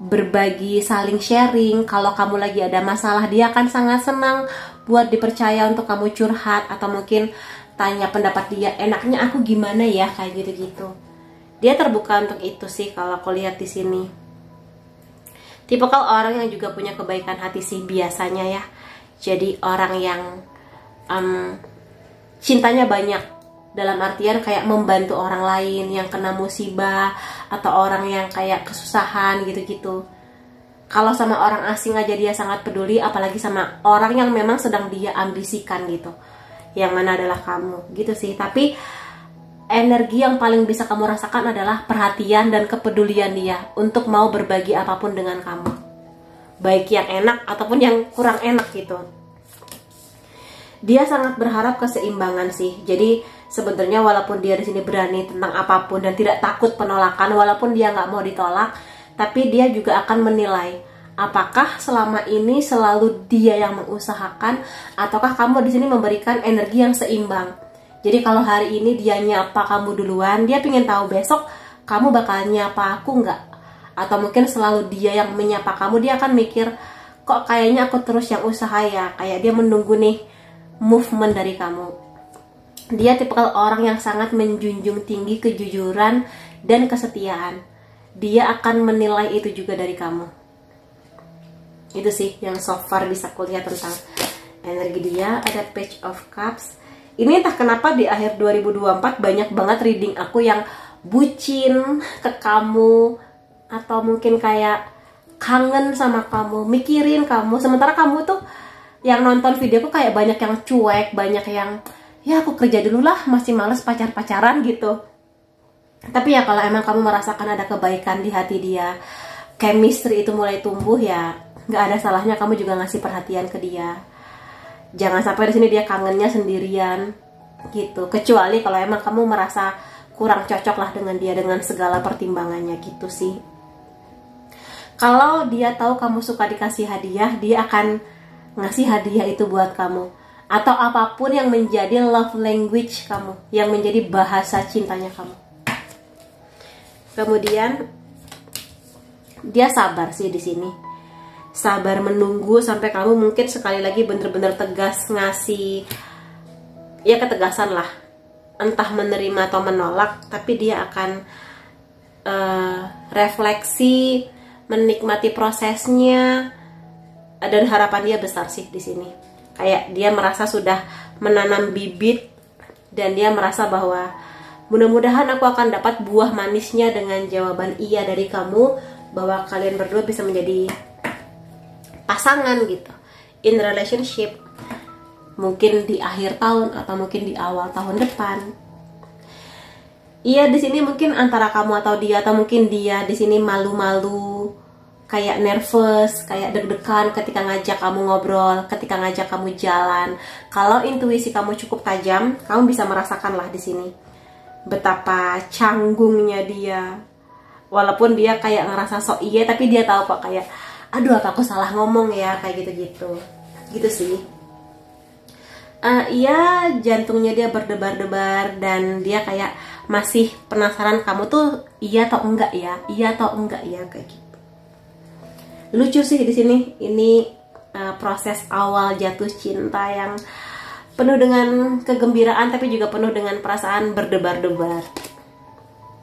berbagi, saling sharing. Kalau kamu lagi ada masalah, dia akan sangat senang buat dipercaya untuk kamu curhat, atau mungkin tanya pendapat dia, enaknya aku gimana ya, kayak gitu-gitu. Dia terbuka untuk itu sih kalau aku lihat di sini. Tipikal orang yang juga punya kebaikan hati sih biasanya ya. Jadi orang yang cintanya banyak, dalam artian kayak membantu orang lain yang kena musibah atau orang yang kayak kesusahan gitu-gitu. Kalau sama orang asing aja dia sangat peduli, apalagi sama orang yang memang sedang dia ambisikan gitu, yang mana adalah kamu gitu sih. Tapi energi yang paling bisa kamu rasakan adalah perhatian dan kepedulian dia untuk mau berbagi apapun dengan kamu, baik yang enak ataupun yang kurang enak gitu. Dia sangat berharap keseimbangan sih. Jadi sebenarnya walaupun dia di sini berani tentang apapun dan tidak takut penolakan, walaupun dia nggak mau ditolak, tapi dia juga akan menilai apakah selama ini selalu dia yang mengusahakan ataukah kamu di sini memberikan energi yang seimbang. Jadi kalau hari ini dia nyapa kamu duluan, dia pengen tahu besok kamu bakal nyapa aku nggak, atau mungkin selalu dia yang menyapa kamu. Dia akan mikir, kok kayaknya aku terus yang usaha ya, kayak dia menunggu nih movement dari kamu. Dia tipikal orang yang sangat menjunjung tinggi kejujuran dan kesetiaan. Dia akan menilai itu juga dari kamu. Itu sih yang so far bisa kulihat tentang energi dia. Ada Page of Cups. Ini entah kenapa di akhir 2024 banyak banget reading aku yang bucin ke kamu, atau mungkin kayak kangen sama kamu, mikirin kamu. Sementara kamu tuh yang nonton videoku kayak banyak yang cuek, banyak yang ya aku kerja dulu lah, masih males pacar-pacaran gitu. Tapi ya kalau emang kamu merasakan ada kebaikan di hati dia, chemistry itu mulai tumbuh, ya nggak ada salahnya kamu juga ngasih perhatian ke dia. Jangan sampai di sini dia kangennya sendirian gitu. Kecuali kalau emang kamu merasa kurang cocok lah dengan dia dengan segala pertimbangannya gitu sih. Kalau dia tahu kamu suka dikasih hadiah, dia akan ngasih hadiah itu buat kamu, atau apapun yang menjadi love language kamu, yang menjadi bahasa cintanya kamu. Kemudian dia sabar sih di sini, sabar menunggu sampai kamu mungkin sekali lagi bener-bener tegas ngasih ya ketegasan lah, entah menerima atau menolak. Tapi dia akan refleksi, menikmati prosesnya, dan harapan dia besar sih di sini. Kayak dia merasa sudah menanam bibit dan dia merasa bahwa mudah-mudahan aku akan dapat buah manisnya dengan jawaban iya dari kamu, bahwa kalian berdua bisa menjadi pasangan gitu, in relationship, mungkin di akhir tahun atau mungkin di awal tahun depan. Iya, di sini mungkin antara kamu atau dia, atau mungkin dia di sini malu-malu, kayak nervous, kayak deg-degan ketika ngajak kamu ngobrol, ketika ngajak kamu jalan. Kalau intuisi kamu cukup tajam, kamu bisa merasakan lah di sini betapa canggungnya dia, walaupun dia kayak ngerasa sok iya, tapi dia tahu kok kayak aduh apa aku salah ngomong ya, kayak gitu-gitu gitu sih. Iya, jantungnya dia berdebar-debar dan dia kayak masih penasaran kamu tuh iya atau enggak ya, iya atau enggak ya, kayak gitu. Lucu sih di sini. Ini proses awal jatuh cinta yang penuh dengan kegembiraan tapi juga penuh dengan perasaan berdebar-debar.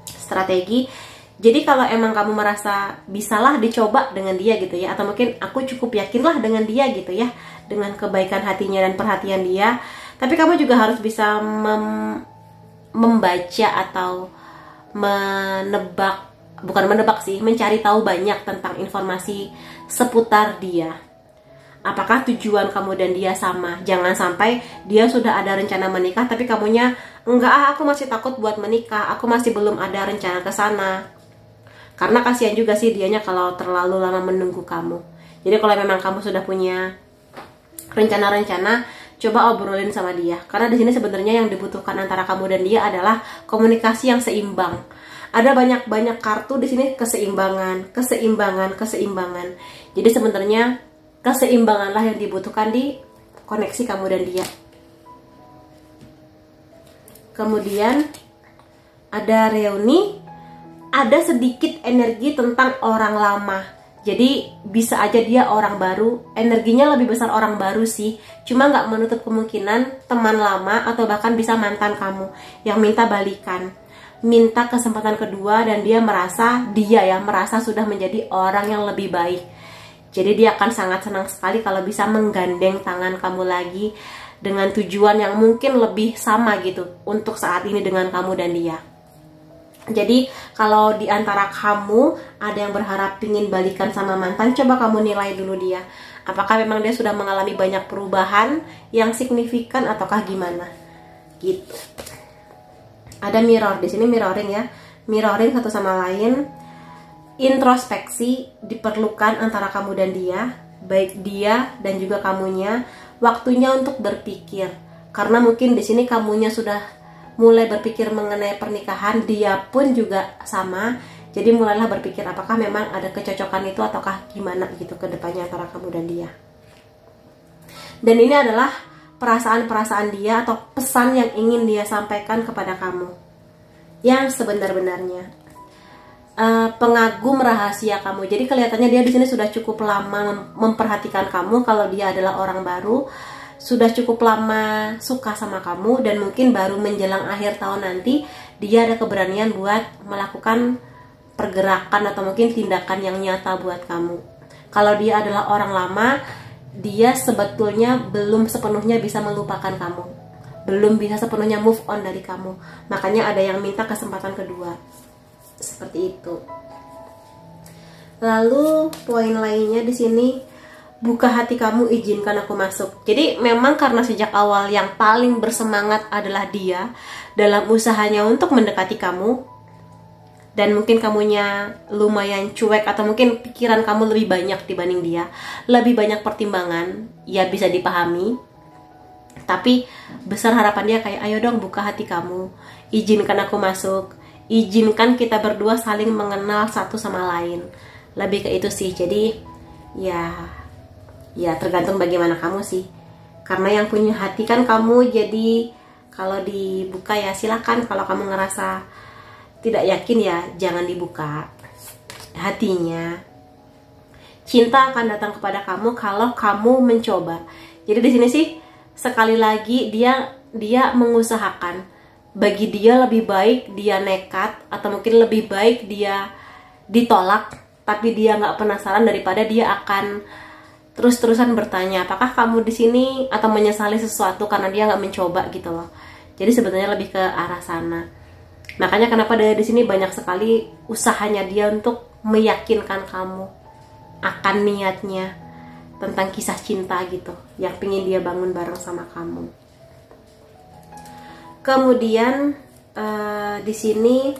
Strategi. Jadi kalau emang kamu merasa bisalah dicoba dengan dia gitu ya, atau mungkin aku cukup yakinlah dengan dia gitu ya, dengan kebaikan hatinya dan perhatian dia, tapi kamu juga harus bisa membaca atau mencari tahu banyak tentang informasi seputar dia. Apakah tujuan kamu dan dia sama? Jangan sampai dia sudah ada rencana menikah tapi kamunya enggak, aku masih takut buat menikah, aku masih belum ada rencana ke sana. Karena kasihan juga sih dianya kalau terlalu lama menunggu kamu. Jadi kalau memang kamu sudah punya rencana-rencana, coba obrolin sama dia. Karena di sini sebenarnya yang dibutuhkan antara kamu dan dia adalah komunikasi yang seimbang. Ada banyak kartu di sini, keseimbangan. Jadi sebenarnya keseimbanganlah yang dibutuhkan di koneksi kamu dan dia. Kemudian ada reuni. Ada sedikit energi tentang orang lama. Jadi bisa aja dia orang baru. Energinya lebih besar orang baru sih. Cuma nggak menutup kemungkinan teman lama atau bahkan bisa mantan kamu yang minta balikan, minta kesempatan kedua, dan dia merasa sudah menjadi orang yang lebih baik. Jadi dia akan sangat senang sekali kalau bisa menggandeng tangan kamu lagi dengan tujuan yang mungkin lebih sama gitu untuk saat ini dengan kamu dan dia. Jadi kalau di antara kamu ada yang berharap ingin balikan sama mantan, coba kamu nilai dulu dia. Apakah memang dia sudah mengalami banyak perubahan yang signifikan ataukah gimana? Gitu. Ada mirror di sini, mirroring ya. Mirroring satu sama lain. Introspeksi diperlukan antara kamu dan dia, baik dia dan juga kamunya. Waktunya untuk berpikir. Karena mungkin di sini kamunya sudah mulai berpikir mengenai pernikahan, dia pun juga sama. Jadi mulailah berpikir apakah memang ada kecocokan itu ataukah gimana gitu ke depannya antara kamu dan dia. Dan ini adalah perasaan-perasaan dia atau pesan yang ingin dia sampaikan kepada kamu yang sebenar-benarnya. Pengagum rahasia kamu. Jadi kelihatannya dia di sini sudah cukup lama memperhatikan kamu. Kalau dia adalah orang baru, sudah cukup lama suka sama kamu, dan mungkin baru menjelang akhir tahun nanti dia ada keberanian buat melakukan pergerakan atau mungkin tindakan yang nyata buat kamu. Kalau dia adalah orang lama, dia sebetulnya belum sepenuhnya bisa melupakan kamu, belum bisa sepenuhnya move on dari kamu. Makanya ada yang minta kesempatan kedua. Seperti itu. Lalu poin lainnya di sini, buka hati kamu, izinkan aku masuk. Jadi memang karena sejak awal yang paling bersemangat adalah dia dalam usahanya untuk mendekati kamu, dan mungkin kamunya lumayan cuek atau mungkin pikiran kamu lebih banyak dibanding dia, lebih banyak pertimbangan, ya bisa dipahami. Tapi besar harapan dia kayak ayo dong buka hati kamu, izinkan aku masuk, izinkan kita berdua saling mengenal satu sama lain. Lebih ke itu sih. Jadi ya tergantung bagaimana kamu sih, karena yang punya hati kan kamu. Jadi kalau dibuka ya silakan, kalau kamu ngerasa tidak yakin ya jangan dibuka hatinya. Cinta akan datang kepada kamu kalau kamu mencoba. Jadi di sini sih sekali lagi dia mengusahakan. Bagi dia lebih baik dia nekat, atau mungkin lebih baik dia ditolak tapi dia nggak penasaran, daripada dia akan terus-terusan bertanya apakah kamu di sini atau menyesali sesuatu karena dia nggak mencoba gitu loh. Jadi sebenarnya lebih ke arah sana. Makanya kenapa di sini banyak sekali usahanya dia untuk meyakinkan kamu akan niatnya tentang kisah cinta gitu yang pingin dia bangun bareng sama kamu. Kemudian di sini,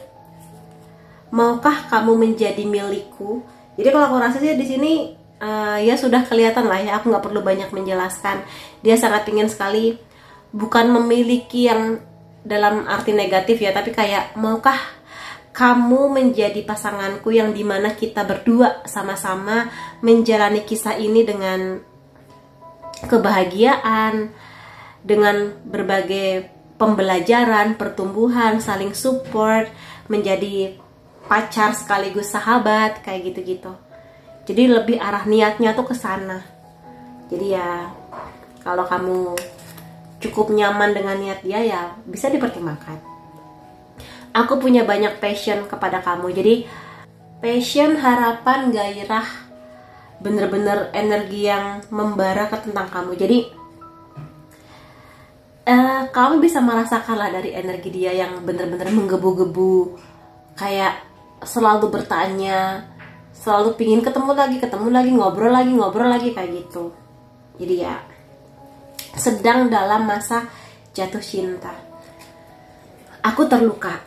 maukah kamu menjadi milikku? Jadi kalau aku rasa sih di sini ya sudah kelihatan lah ya, aku nggak perlu banyak menjelaskan. Dia sangat ingin sekali, bukan memiliki yang dalam arti negatif ya, tapi kayak maukah kamu menjadi pasanganku yang dimana kita berdua sama-sama menjalani kisah ini dengan kebahagiaan, dengan berbagai pembelajaran, pertumbuhan, saling support, menjadi pacar sekaligus sahabat, kayak gitu-gitu. Jadi lebih arah niatnya tuh ke sana. Jadi ya kalau kamu cukup nyaman dengan niat dia, ya bisa dipertimbangkan. Aku punya banyak passion kepada kamu. Jadi passion, harapan, gairah, bener-bener energi yang membara ke tentang kamu. Jadi kamu bisa merasakanlah dari energi dia yang bener-bener menggebu-gebu, kayak selalu bertanya, selalu pingin ketemu lagi, ngobrol lagi kayak gitu. Jadi ya sedang dalam masa jatuh cinta. Aku terluka.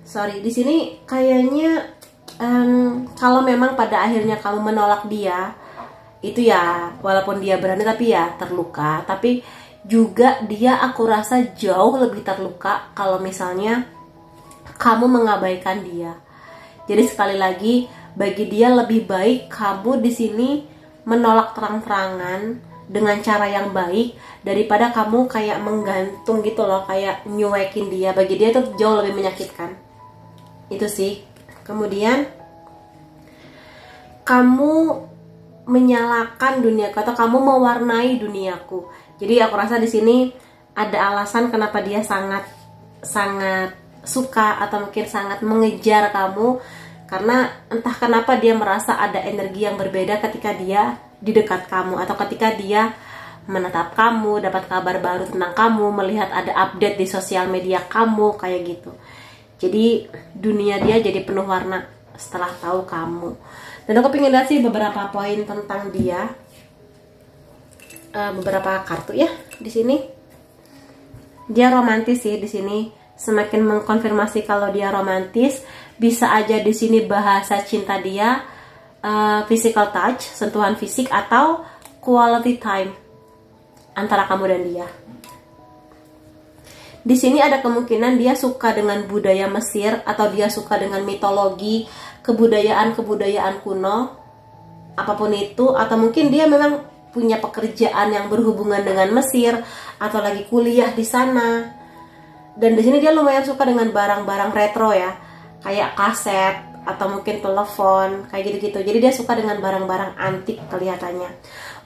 Sorry, di sini kayaknya kalau memang pada akhirnya kamu menolak dia, itu ya walaupun dia berani tapi ya terluka. Tapi juga dia, aku rasa jauh lebih terluka kalau misalnya kamu mengabaikan dia. Jadi sekali lagi, bagi dia lebih baik kamu di sini menolak terang-terangan dengan cara yang baik daripada kamu kayak menggantung gitu loh, kayak nyuekin dia. Bagi dia itu jauh lebih menyakitkan. Itu sih. Kemudian kamu menyalakan duniaku atau kamu mewarnai duniaku. Jadi aku rasa di sini ada alasan kenapa dia sangat suka atau mungkin sangat mengejar kamu, karena entah kenapa dia merasa ada energi yang berbeda ketika dia di dekat kamu atau ketika dia menatap kamu, dapat kabar baru tentang kamu, melihat ada update di sosial media kamu, kayak gitu. Jadi dunia dia jadi penuh warna setelah tahu kamu. Dan aku pengen lihat sih beberapa poin tentang dia. Beberapa kartu ya di sini. Dia romantis sih di sini, semakin mengkonfirmasi kalau dia romantis. Bisa aja di sini bahasa cinta dia physical touch, sentuhan fisik, atau quality time antara kamu dan dia. Di sini ada kemungkinan dia suka dengan budaya Mesir atau dia suka dengan mitologi, kebudayaan kuno, apapun itu, atau mungkin dia memang punya pekerjaan yang berhubungan dengan Mesir atau lagi kuliah di sana. Dan di sini dia lumayan suka dengan barang-barang retro ya, kayak kaset atau mungkin telepon, kayak gitu-gitu. Jadi dia suka dengan barang-barang antik kelihatannya.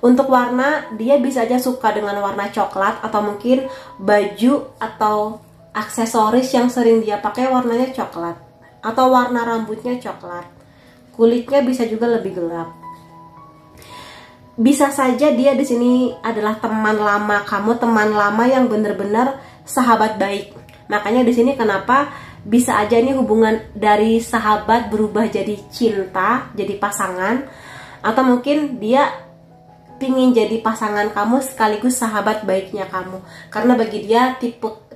Untuk warna, dia bisa aja suka dengan warna coklat atau mungkin baju atau aksesoris yang sering dia pakai warnanya coklat, atau warna rambutnya coklat. Kulitnya bisa juga lebih gelap. Bisa saja dia di sini adalah teman lama kamu, teman lama yang benar-benar sahabat baik. Makanya di sini kenapa bisa aja ini hubungan dari sahabat berubah jadi cinta, jadi pasangan, atau mungkin dia pingin jadi pasangan kamu sekaligus sahabat baiknya kamu. Karena bagi dia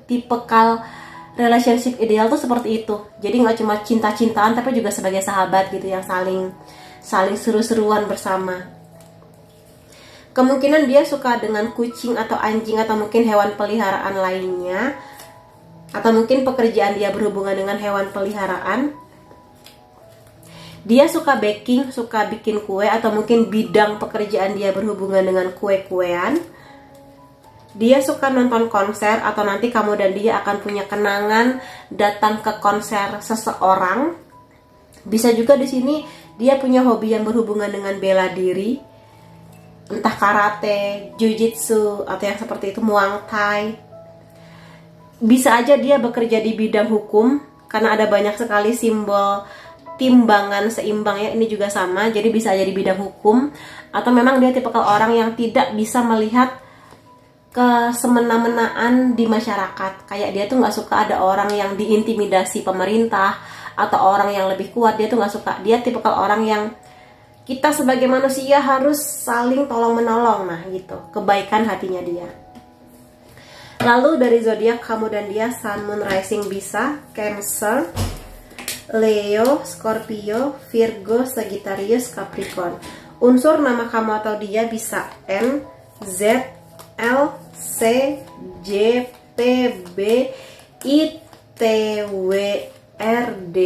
tipikal relationship ideal tuh seperti itu. Jadi nggak cuma cinta-cintaan tapi juga sebagai sahabat gitu, yang saling seru-seruan bersama. Kemungkinan dia suka dengan kucing atau anjing atau mungkin hewan peliharaan lainnya, atau mungkin pekerjaan dia berhubungan dengan hewan peliharaan. Dia suka baking, suka bikin kue, atau mungkin bidang pekerjaan dia berhubungan dengan kue-kuean. Dia suka nonton konser, atau nanti kamu dan dia akan punya kenangan datang ke konser seseorang. Bisa juga di sini dia punya hobi yang berhubungan dengan bela diri, entah karate, jujitsu, atau yang seperti itu, muang thai. Bisa aja dia bekerja di bidang hukum, karena ada banyak sekali simbol timbangan seimbang ya, ini juga sama. Jadi bisa aja di bidang hukum, atau memang dia tipikal orang yang tidak bisa melihat kesemena-menaan di masyarakat. Kayak dia tuh nggak suka ada orang yang diintimidasi pemerintah atau orang yang lebih kuat, dia tuh nggak suka. Dia tipikal orang yang kita sebagai manusia harus saling tolong-menolong, nah gitu, kebaikan hatinya dia. Lalu dari zodiak kamu dan dia, Sun, Moon, Rising bisa Cancer, Leo, Scorpio, Virgo, Sagittarius, Capricorn. Unsur nama kamu atau dia bisa N, Z, L, C, J, P, B, I, T, W, R, D,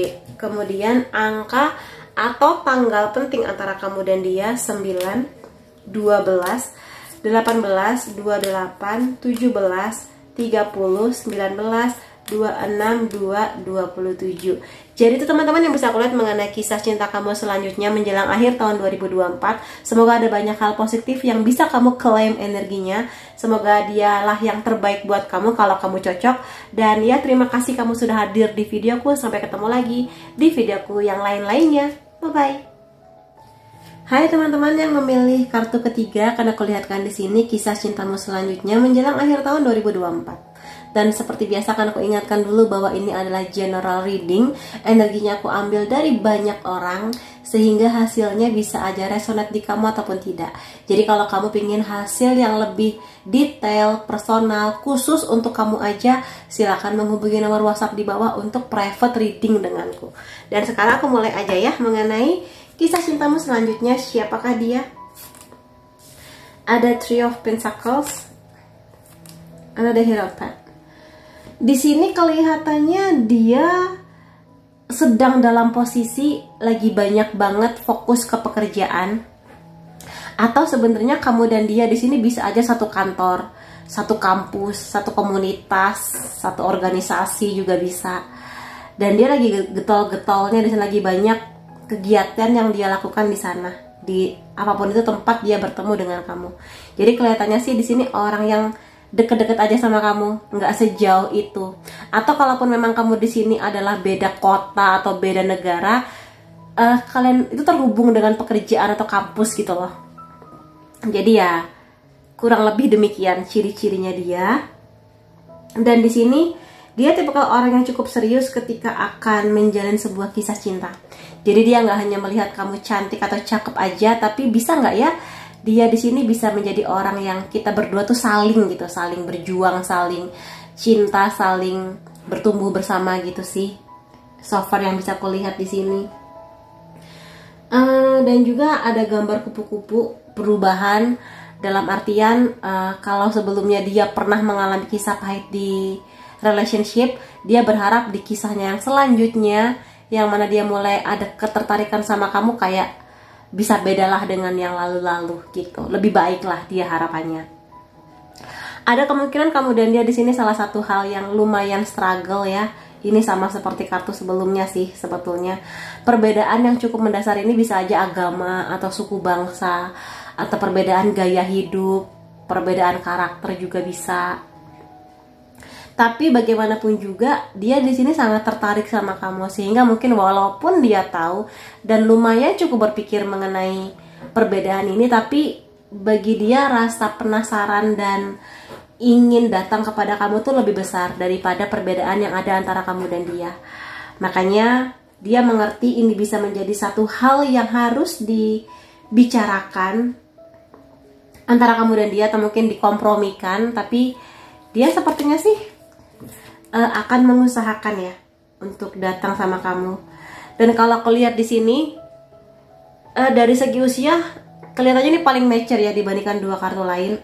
Kemudian angka atau tanggal penting antara kamu dan dia 9, 12, 18, 28, 17, 30, 19, 26, 2, 27. Jadi itu teman-teman yang bisa aku lihat mengenai kisah cinta kamu selanjutnya menjelang akhir tahun 2024. Semoga ada banyak hal positif yang bisa kamu klaim energinya. Semoga dialah yang terbaik buat kamu kalau kamu cocok. Dan ya, terima kasih kamu sudah hadir di videoku. Sampai ketemu lagi di videoku yang lain-lainnya. Bye-bye. Hai teman-teman yang memilih kartu ketiga, karena aku lihatkan di sini kisah cintamu selanjutnya menjelang akhir tahun 2024. Dan seperti biasa kan aku ingatkan dulu bahwa ini adalah general reading. Energinya aku ambil dari banyak orang, sehingga hasilnya bisa aja resonate di kamu ataupun tidak. Jadi kalau kamu ingin hasil yang lebih detail, personal, khusus untuk kamu aja, silakan menghubungi nomor WhatsApp di bawah untuk private reading denganku. Dan sekarang aku mulai aja ya mengenai kisah cintamu selanjutnya. Siapakah dia? Ada Three of Pentacles, ada Hierophant. Di sini kelihatannya dia sedang dalam posisi lagi banyak banget fokus ke pekerjaan. Atau sebenarnya kamu dan dia di sini bisa aja satu kantor, satu kampus, satu komunitas, satu organisasi juga bisa. Dan dia lagi getol-getolnya, di sana lagi banyak kegiatan yang dia lakukan di sana. Di apapun itu tempat dia bertemu dengan kamu. Jadi kelihatannya sih di sini orang yang deket-deket aja sama kamu, nggak sejauh itu. Atau kalaupun memang kamu di sini adalah beda kota atau beda negara, kalian itu terhubung dengan pekerjaan atau kampus gitu loh. Jadi ya kurang lebih demikian ciri-cirinya dia. Dan di sini dia tipikal orang yang cukup serius ketika akan menjalin sebuah kisah cinta. Jadi dia nggak hanya melihat kamu cantik atau cakep aja, tapi bisa nggak ya dia di sini bisa menjadi orang yang kita berdua tuh saling gitu, saling berjuang, saling cinta, saling bertumbuh bersama gitu sih. So far yang bisa aku lihat di sini. Dan juga ada gambar kupu-kupu perubahan, dalam artian kalau sebelumnya dia pernah mengalami kisah pahit di relationship, dia berharap di kisahnya yang selanjutnya, yang mana dia mulai ada ketertarikan sama kamu, kayak bisa bedalah dengan yang lalu-lalu gitu. Lebih baiklah dia harapannya. Ada kemungkinan kamu dan dia di sini salah satu hal yang lumayan struggle ya. Ini sama seperti kartu sebelumnya sih sebetulnya. Perbedaan yang cukup mendasar ini bisa aja agama atau suku bangsa, atau perbedaan gaya hidup, perbedaan karakter juga bisa. Tapi bagaimanapun juga dia di sini sangat tertarik sama kamu, sehingga mungkin walaupun dia tahu dan lumayan cukup berpikir mengenai perbedaan ini, tapi bagi dia rasa penasaran dan ingin datang kepada kamu tuh lebih besar daripada perbedaan yang ada antara kamu dan dia. Makanya dia mengerti ini bisa menjadi satu hal yang harus dibicarakan antara kamu dan dia, atau mungkin dikompromikan. Tapi dia sepertinya sih akan mengusahakan ya untuk datang sama kamu. Dan kalau aku lihat di sini dari segi usia kelihatannya ini paling mature ya dibandingkan dua kartu lain.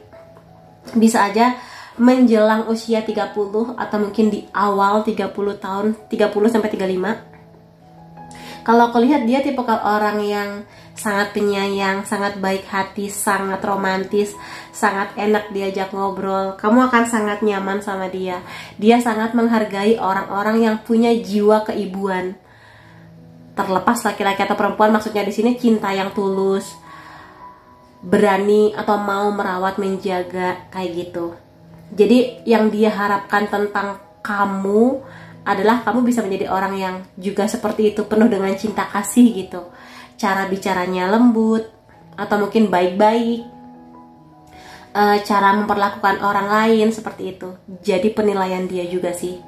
Bisa aja menjelang usia 30 atau mungkin di awal 30 tahun, 30 sampai 35. Kalau aku lihat dia tipikal orang yang sangat penyayang, sangat baik hati, sangat romantis, sangat enak diajak ngobrol. Kamu akan sangat nyaman sama dia. Dia sangat menghargai orang-orang yang punya jiwa keibuan. Terlepas laki-laki atau perempuan, maksudnya di sini cinta yang tulus, berani atau mau merawat, menjaga, kayak gitu. Jadi yang dia harapkan tentang kamu adalah kamu bisa menjadi orang yang juga seperti itu, penuh dengan cinta kasih gitu. Cara bicaranya lembut atau mungkin baik-baik, cara memperlakukan orang lain seperti itu. Jadi penilaian dia juga sih,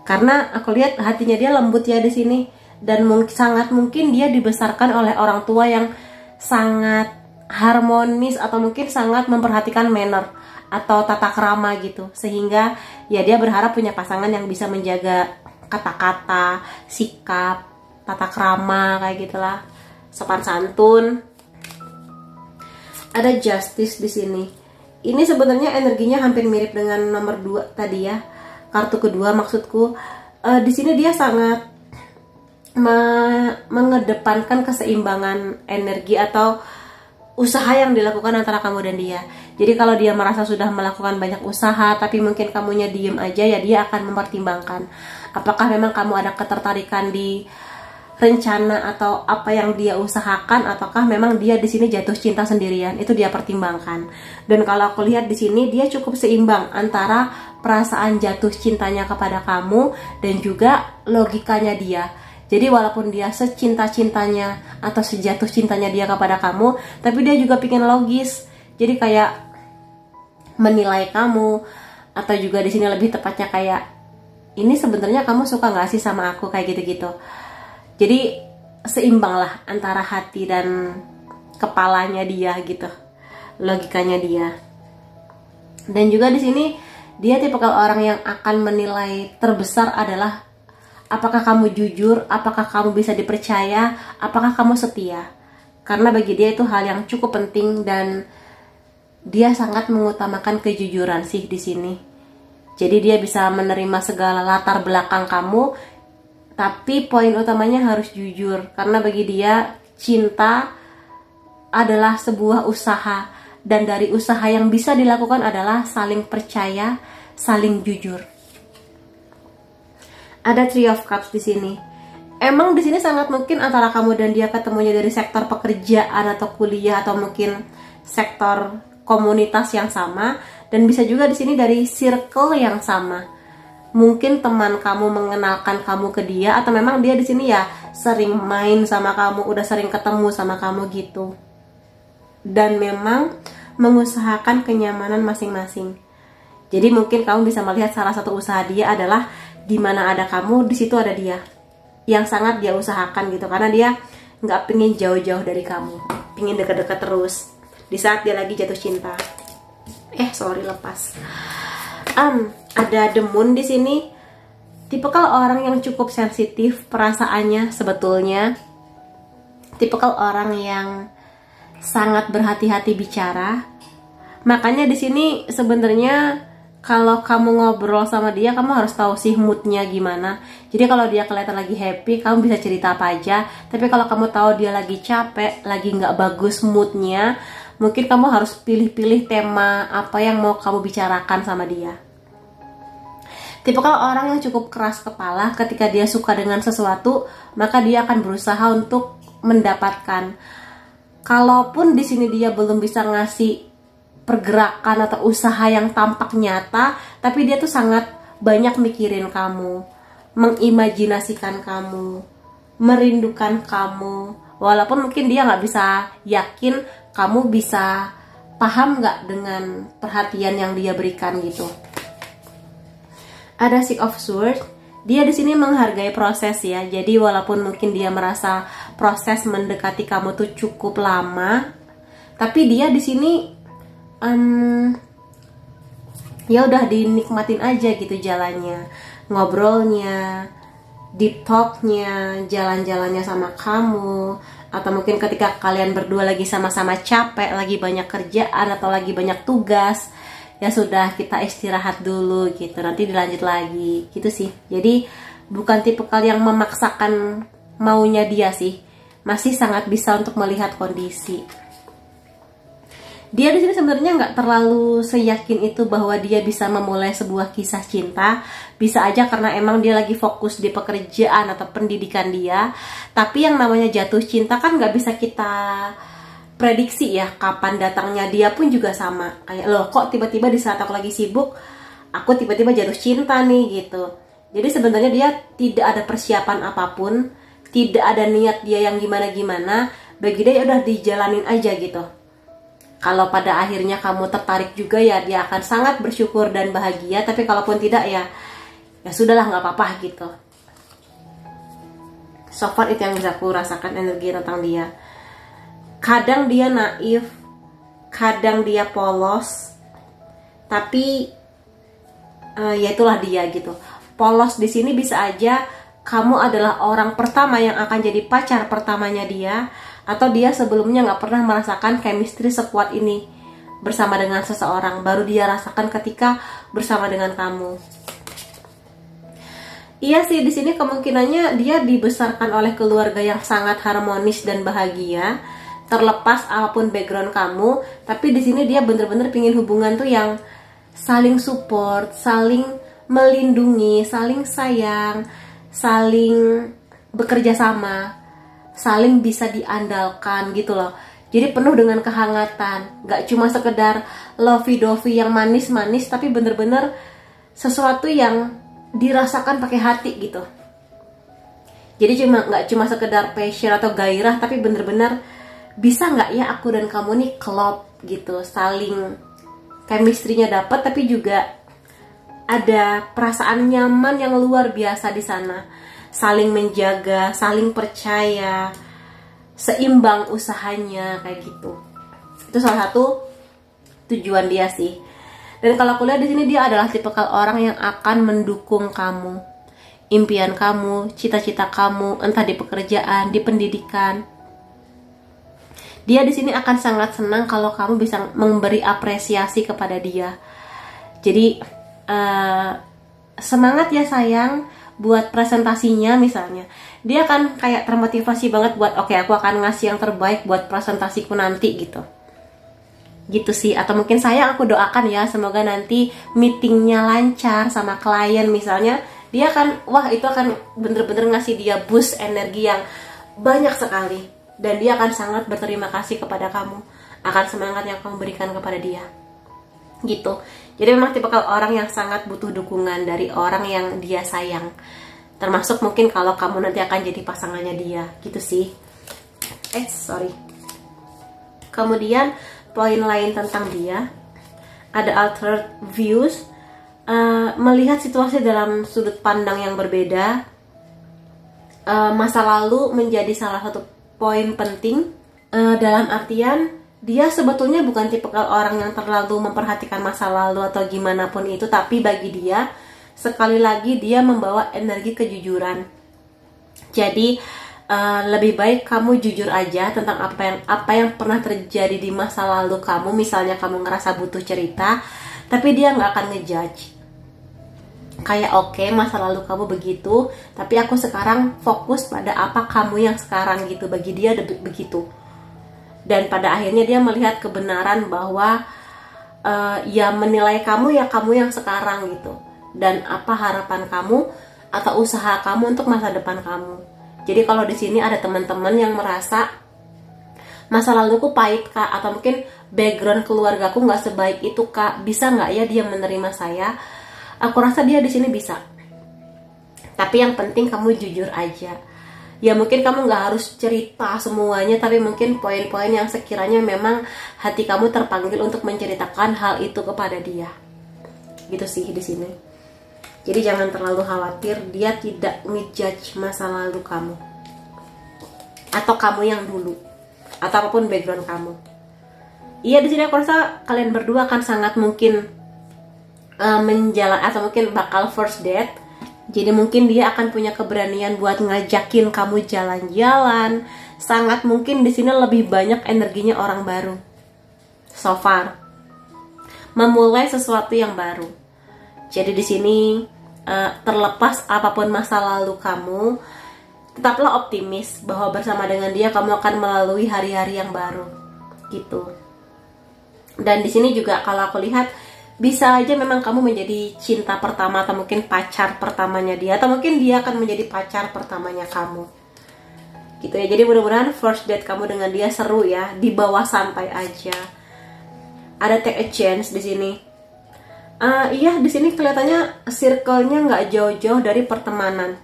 karena aku lihat hatinya dia lembut ya di sini. Dan sangat mungkin dia dibesarkan oleh orang tua yang sangat harmonis, atau mungkin sangat memperhatikan manner atau tata krama gitu, sehingga ya dia berharap punya pasangan yang bisa menjaga kata-kata, sikap, tata krama, kayak gitulah, sopan santun. Ada Justice di sini. Ini sebenarnya energinya hampir mirip dengan nomor 2 tadi ya, kartu kedua maksudku. Di sini dia sangat mengedepankan keseimbangan energi atau usaha yang dilakukan antara kamu dan dia. Jadi kalau dia merasa sudah melakukan banyak usaha tapi mungkin kamunya diem aja, ya dia akan mempertimbangkan apakah memang kamu ada ketertarikan di rencana atau apa yang dia usahakan, ataukah memang dia di sini jatuh cinta sendirian. Itu dia pertimbangkan. Dan kalau aku lihat di sini dia cukup seimbang antara perasaan jatuh cintanya kepada kamu dan juga logikanya dia. Jadi walaupun dia secinta-cintanya atau sejatuh cintanya dia kepada kamu, tapi dia juga bikin logis. Jadi kayak menilai kamu, atau juga di sini lebih tepatnya kayak, ini sebenarnya kamu suka nggak sih sama aku, kayak gitu-gitu. Jadi seimbang lah antara hati dan kepalanya dia gitu, logikanya dia. Dan juga di sini dia tipikal orang yang akan menilai terbesar adalah apakah kamu jujur, apakah kamu bisa dipercaya, apakah kamu setia. Karena bagi dia itu hal yang cukup penting dan dia sangat mengutamakan kejujuran sih di sini. Jadi dia bisa menerima segala latar belakang kamu, tapi poin utamanya harus jujur. Karena bagi dia cinta adalah sebuah usaha, dan dari usaha yang bisa dilakukan adalah saling percaya, saling jujur. Ada Three of Cups di sini. Emang di sini sangat mungkin antara kamu dan dia ketemunya dari sektor pekerjaan atau kuliah, atau mungkin sektor komunitas yang sama, dan bisa juga di sini dari circle yang sama. Mungkin teman kamu mengenalkan kamu ke dia, atau memang dia di sini ya sering main sama kamu, udah sering ketemu sama kamu gitu. Dan memang mengusahakan kenyamanan masing-masing. Jadi mungkin kamu bisa melihat salah satu usaha dia adalah di mana ada kamu, di situ ada dia. Yang sangat dia usahakan gitu, karena dia nggak pengen jauh-jauh dari kamu, pengen dekat-dekat terus di saat dia lagi jatuh cinta. Lepas. Ada The Moon di sini. Tipikal orang yang cukup sensitif perasaannya sebetulnya. Tipikal orang yang sangat berhati-hati bicara. Makanya di sini sebenarnya kalau kamu ngobrol sama dia, kamu harus tahu sih moodnya gimana. Jadi kalau dia kelihatan lagi happy, kamu bisa cerita apa aja. Tapi kalau kamu tahu dia lagi capek, lagi nggak bagus moodnya, mungkin kamu harus pilih-pilih tema apa yang mau kamu bicarakan sama dia. Tipikal orang yang cukup keras kepala ketika dia suka dengan sesuatu, maka dia akan berusaha untuk mendapatkan. Kalaupun di sini dia belum bisa ngasih pergerakan atau usaha yang tampak nyata, tapi dia tuh sangat banyak mikirin kamu, mengimajinasikan kamu, merindukan kamu. Walaupun mungkin dia nggak bisa yakin kamu bisa paham nggak dengan perhatian yang dia berikan gitu. Ada Six of Swords. Dia di sini menghargai proses ya. Jadi walaupun mungkin dia merasa proses mendekati kamu tuh cukup lama, tapi dia di sini ya udah dinikmatin aja gitu jalannya, ngobrolnya, deep talknya, jalan-jalannya sama kamu. Atau mungkin ketika kalian berdua lagi sama-sama capek, lagi banyak kerjaan atau lagi banyak tugas, ya sudah, kita istirahat dulu gitu, nanti dilanjut lagi gitu sih. Jadi bukan tipikal yang memaksakan maunya dia sih, masih sangat bisa untuk melihat kondisi. Dia di sini sebenarnya nggak terlalu seyakin itu bahwa dia bisa memulai sebuah kisah cinta. Bisa aja karena emang dia lagi fokus di pekerjaan atau pendidikan dia. Tapi yang namanya jatuh cinta kan nggak bisa kita prediksi ya kapan datangnya. Dia pun juga sama, kayak loh kok tiba-tiba di saat aku lagi sibuk, aku tiba-tiba jatuh cinta nih gitu. Jadi sebenarnya dia tidak ada persiapan apapun, tidak ada niat dia yang gimana-gimana. Bagi dia ya udah dijalanin aja gitu. Kalau pada akhirnya kamu tertarik juga, ya dia akan sangat bersyukur dan bahagia. Tapi kalaupun tidak, ya sudahlah, nggak apa-apa gitu. So far itu yang bisa aku rasakan energi tentang dia. Kadang dia naif, kadang dia polos, tapi ya itulah dia gitu. Polos di sini bisa aja kamu adalah orang pertama yang akan jadi pacar pertamanya dia, atau dia sebelumnya nggak pernah merasakan chemistry sekuat ini bersama dengan seseorang, baru dia rasakan ketika bersama dengan kamu. Iya sih, di sini kemungkinannya dia dibesarkan oleh keluarga yang sangat harmonis dan bahagia, terlepas apapun background kamu. Tapi di sini dia bener-bener pingin hubungan tuh yang saling support, saling melindungi, saling sayang, saling bekerja sama, saling bisa diandalkan gitu loh. Jadi penuh dengan kehangatan, gak cuma sekedar lovey-dovey yang manis-manis, tapi bener-bener sesuatu yang dirasakan pakai hati gitu. Jadi nggak cuma sekedar passion atau gairah, tapi bener-bener bisa nggak ya aku dan kamu nih klop gitu, saling chemistry-nya dapat, tapi juga ada perasaan nyaman yang luar biasa di sana, saling menjaga, saling percaya, seimbang usahanya kayak gitu. Itu salah satu tujuan dia sih. Dan kalau aku lihat di sini dia adalah tipikal orang yang akan mendukung kamu, impian kamu, cita-cita kamu, entah di pekerjaan, di pendidikan. Dia di sini akan sangat senang kalau kamu bisa memberi apresiasi kepada dia. Jadi semangat ya sayang buat presentasinya misalnya. Dia akan kayak termotivasi banget buat oke, aku akan ngasih yang terbaik buat presentasiku nanti gitu. Gitu sih. Atau mungkin sayang aku doakan ya semoga nanti meetingnya lancar sama klien misalnya. Dia akan, wah itu akan bener-bener ngasih dia boost energi yang banyak sekali. Dan dia akan sangat berterima kasih kepada kamu akan semangat yang kamu berikan kepada dia. Gitu. Jadi memang tipikal orang yang sangat butuh dukungan dari orang yang dia sayang. Termasuk mungkin kalau kamu nanti akan jadi pasangannya dia. Gitu sih. Kemudian poin lain tentang dia, ada altered views, melihat situasi dalam sudut pandang yang berbeda. Masa lalu menjadi salah satu poin penting, dalam artian dia sebetulnya bukan tipikal orang yang terlalu memperhatikan masa lalu atau gimana pun itu, tapi bagi dia sekali lagi dia membawa energi kejujuran. Jadi lebih baik kamu jujur aja tentang apa yang pernah terjadi di masa lalu kamu. Misalnya kamu ngerasa butuh cerita, tapi dia nggak akan ngejudge. Kayak oke, masa lalu kamu begitu, tapi aku sekarang fokus pada apa kamu yang sekarang gitu. Bagi dia begitu. Dan pada akhirnya dia melihat kebenaran bahwa ya menilai kamu ya kamu yang sekarang gitu. Dan apa harapan kamu atau usaha kamu untuk masa depan kamu. Jadi kalau di sini ada teman-teman yang merasa masa laluku pahit kak, atau mungkin background keluargaku nggak sebaik itu kak, bisa nggak ya dia menerima saya? Aku rasa dia di sini bisa. Tapi yang penting kamu jujur aja. Ya mungkin kamu nggak harus cerita semuanya, tapi mungkin poin-poin yang sekiranya memang hati kamu terpanggil untuk menceritakan hal itu kepada dia. Gitu sih di sini. Jadi jangan terlalu khawatir, dia tidak ngejudge masa lalu kamu. Atau kamu yang dulu. Atau apapun background kamu. Iya, di sini aku rasa kalian berdua akan sangat mungkin atau mungkin bakal first date. Jadi mungkin dia akan punya keberanian buat ngajakin kamu jalan-jalan. Sangat mungkin di sini lebih banyak energinya orang baru. So far. Memulai sesuatu yang baru. Jadi di sini terlepas apapun masa lalu kamu, tetaplah optimis bahwa bersama dengan dia kamu akan melalui hari-hari yang baru, gitu. Dan di sini juga kalau aku lihat bisa aja memang kamu menjadi cinta pertama atau mungkin pacar pertamanya dia, atau mungkin dia akan menjadi pacar pertamanya kamu, gitu ya. Jadi mudah-mudahan first date kamu dengan dia seru ya, dibawa santai aja. Ada take a chance di sini. Iya, di sini kelihatannya circle-nya nggak jauh-jauh dari pertemanan.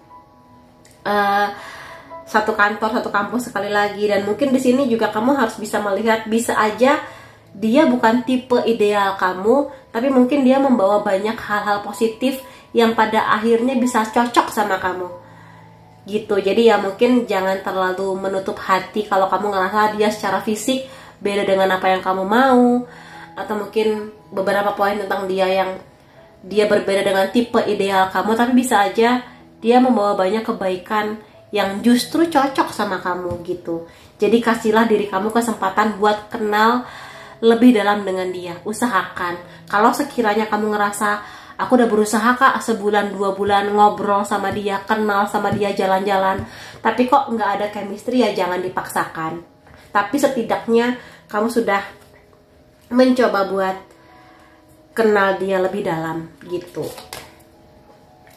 Satu kantor, satu kampus sekali lagi. Dan mungkin di sini juga kamu harus bisa melihat, bisa aja dia bukan tipe ideal kamu, tapi mungkin dia membawa banyak hal-hal positif yang pada akhirnya bisa cocok sama kamu. Gitu. Jadi ya mungkin jangan terlalu menutup hati kalau kamu ngerasa dia secara fisik beda dengan apa yang kamu mau, atau mungkin beberapa poin tentang dia yang dia berbeda dengan tipe ideal kamu, tapi bisa aja dia membawa banyak kebaikan yang justru cocok sama kamu gitu. Jadi kasihlah diri kamu kesempatan buat kenal lebih dalam dengan dia. Usahakan. Kalau sekiranya kamu ngerasa Aku udah berusaha kak, sebulan 2 bulan ngobrol sama dia, kenal sama dia, jalan-jalan, tapi kok nggak ada chemistry, ya jangan dipaksakan. Tapi setidaknya kamu sudah mencoba buat kenal dia lebih dalam gitu.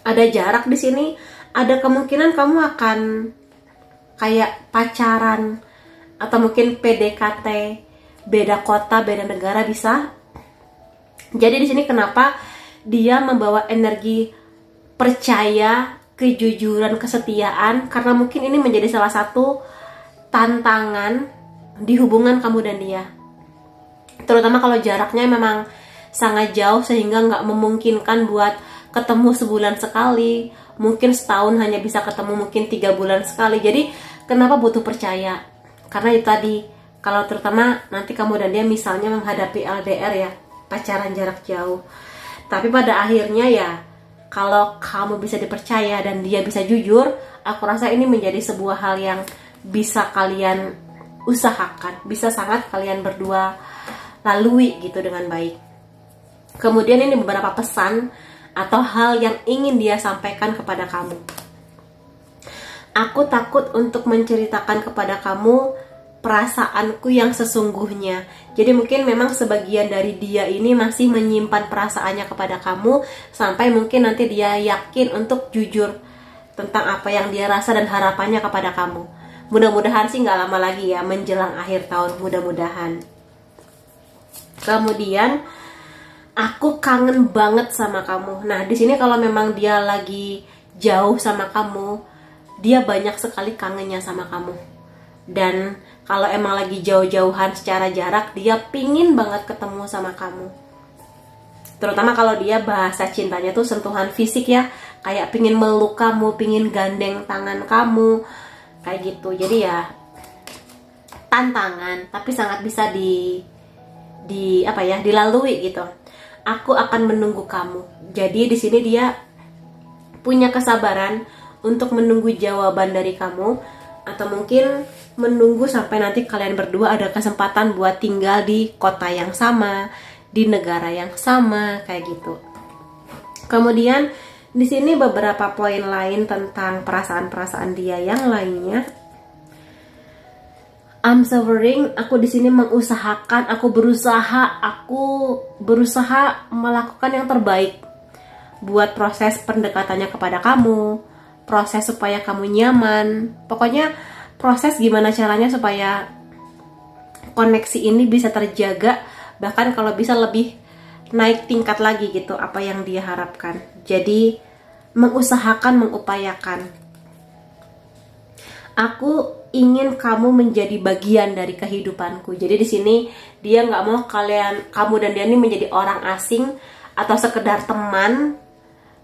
Ada jarak di sini, ada kemungkinan kamu akan kayak pacaran atau mungkin PDKT, beda kota, beda negara bisa. Jadi di sini kenapa dia membawa energi percaya, kejujuran, kesetiaan, karena mungkin ini menjadi salah satu tantangan di hubungan kamu dan dia. Terutama kalau jaraknya memang sangat jauh sehingga nggak memungkinkan buat ketemu sebulan sekali, mungkin setahun hanya bisa ketemu mungkin 3 bulan sekali. Jadi kenapa butuh percaya? Karena itu tadi, kalau terutama nanti kamu dan dia misalnya menghadapi LDR ya, pacaran jarak jauh. Tapi pada akhirnya ya, kalau kamu bisa dipercaya dan dia bisa jujur, aku rasa ini menjadi sebuah hal yang bisa kalian usahakan, bisa sangat kalian berdua lalui gitu dengan baik. Kemudian ini beberapa pesan atau hal yang ingin dia sampaikan kepada kamu. Aku takut untuk menceritakan kepada kamu perasaanku yang sesungguhnya. Jadi mungkin memang sebagian dari dia ini masih menyimpan perasaannya kepada kamu, sampai mungkin nanti dia yakin untuk jujur tentang apa yang dia rasa dan harapannya kepada kamu. Mudah-mudahan sih nggak lama lagi ya, menjelang akhir tahun, mudah-mudahan. Kemudian aku kangen banget sama kamu. Nah di sini kalau memang dia lagi jauh sama kamu, dia banyak sekali kangennya sama kamu. Dan kalau emang lagi jauh-jauhan secara jarak, dia pingin banget ketemu sama kamu. Terutama kalau dia bahasa cintanya tuh sentuhan fisik ya, kayak pingin meluk kamu, pingin gandeng tangan kamu, kayak gitu. Jadi ya tantangan, tapi sangat bisa dilalui gitu. Aku akan menunggu kamu. Jadi di sini dia punya kesabaran untuk menunggu jawaban dari kamu, atau mungkin menunggu sampai nanti kalian berdua ada kesempatan buat tinggal di kota yang sama, di negara yang sama, kayak gitu. Kemudian di sini beberapa poin lain tentang perasaan-perasaan dia yang lainnya. I'm suffering, aku di sini mengusahakan, aku berusaha melakukan yang terbaik buat proses pendekatannya kepada kamu, proses supaya kamu nyaman, pokoknya proses gimana caranya supaya koneksi ini bisa terjaga, bahkan kalau bisa lebih naik tingkat lagi gitu apa yang dia harapkan. Jadi mengusahakan, mengupayakan. Aku ingin kamu menjadi bagian dari kehidupanku. Jadi di sini dia nggak mau kamu dan dia ini menjadi orang asing atau sekedar teman,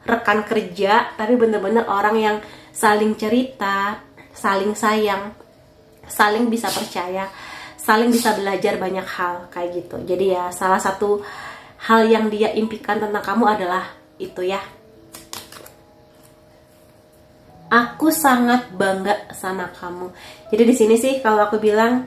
rekan kerja, tapi bener-bener orang yang saling cerita, saling sayang, saling bisa percaya, saling bisa belajar banyak hal kayak gitu. Jadi ya salah satu hal yang dia impikan tentang kamu adalah itu ya. Aku sangat bangga sama kamu. Jadi di sini sih kalau aku bilang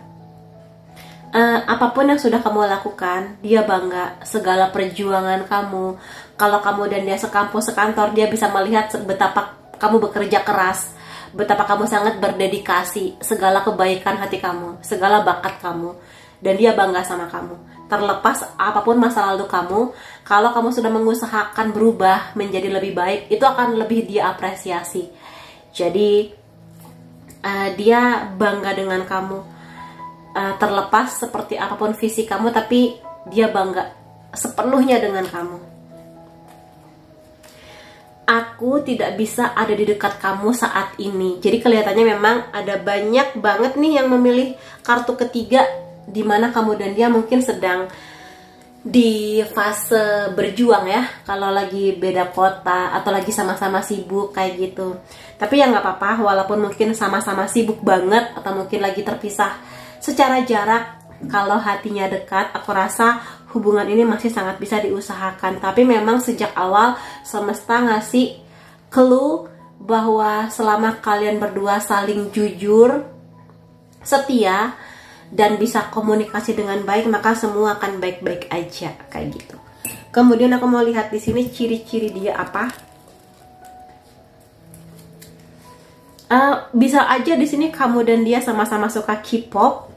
apapun yang sudah kamu lakukan, dia bangga segala perjuangan kamu. Kalau kamu dan dia sekampus, sekantor, dia bisa melihat betapa kamu bekerja keras, betapa kamu sangat berdedikasi, segala kebaikan hati kamu, segala bakat kamu, dan dia bangga sama kamu. Terlepas apapun masa lalu kamu, kalau kamu sudah mengusahakan berubah menjadi lebih baik, itu akan lebih dia apresiasi. Jadi dia bangga dengan kamu, terlepas seperti apapun visi kamu, tapi dia bangga sepenuhnya dengan kamu. Aku tidak bisa ada di dekat kamu saat ini. Jadi kelihatannya memang ada banyak banget nih yang memilih kartu ketiga, dimana kamu dan dia mungkin sedang di fase berjuang ya, kalau lagi beda kota atau lagi sama-sama sibuk kayak gitu. Tapi ya nggak apa-apa, walaupun mungkin sama-sama sibuk banget atau mungkin lagi terpisah secara jarak, kalau hatinya dekat, aku rasa hubungan ini masih sangat bisa diusahakan. Tapi memang sejak awal semesta ngasih clue bahwa selama kalian berdua saling jujur, setia, dan bisa komunikasi dengan baik, maka semua akan baik-baik aja kayak gitu. Kemudian aku mau lihat di sini ciri-ciri dia apa. Bisa aja di sini kamu dan dia sama-sama suka K-pop,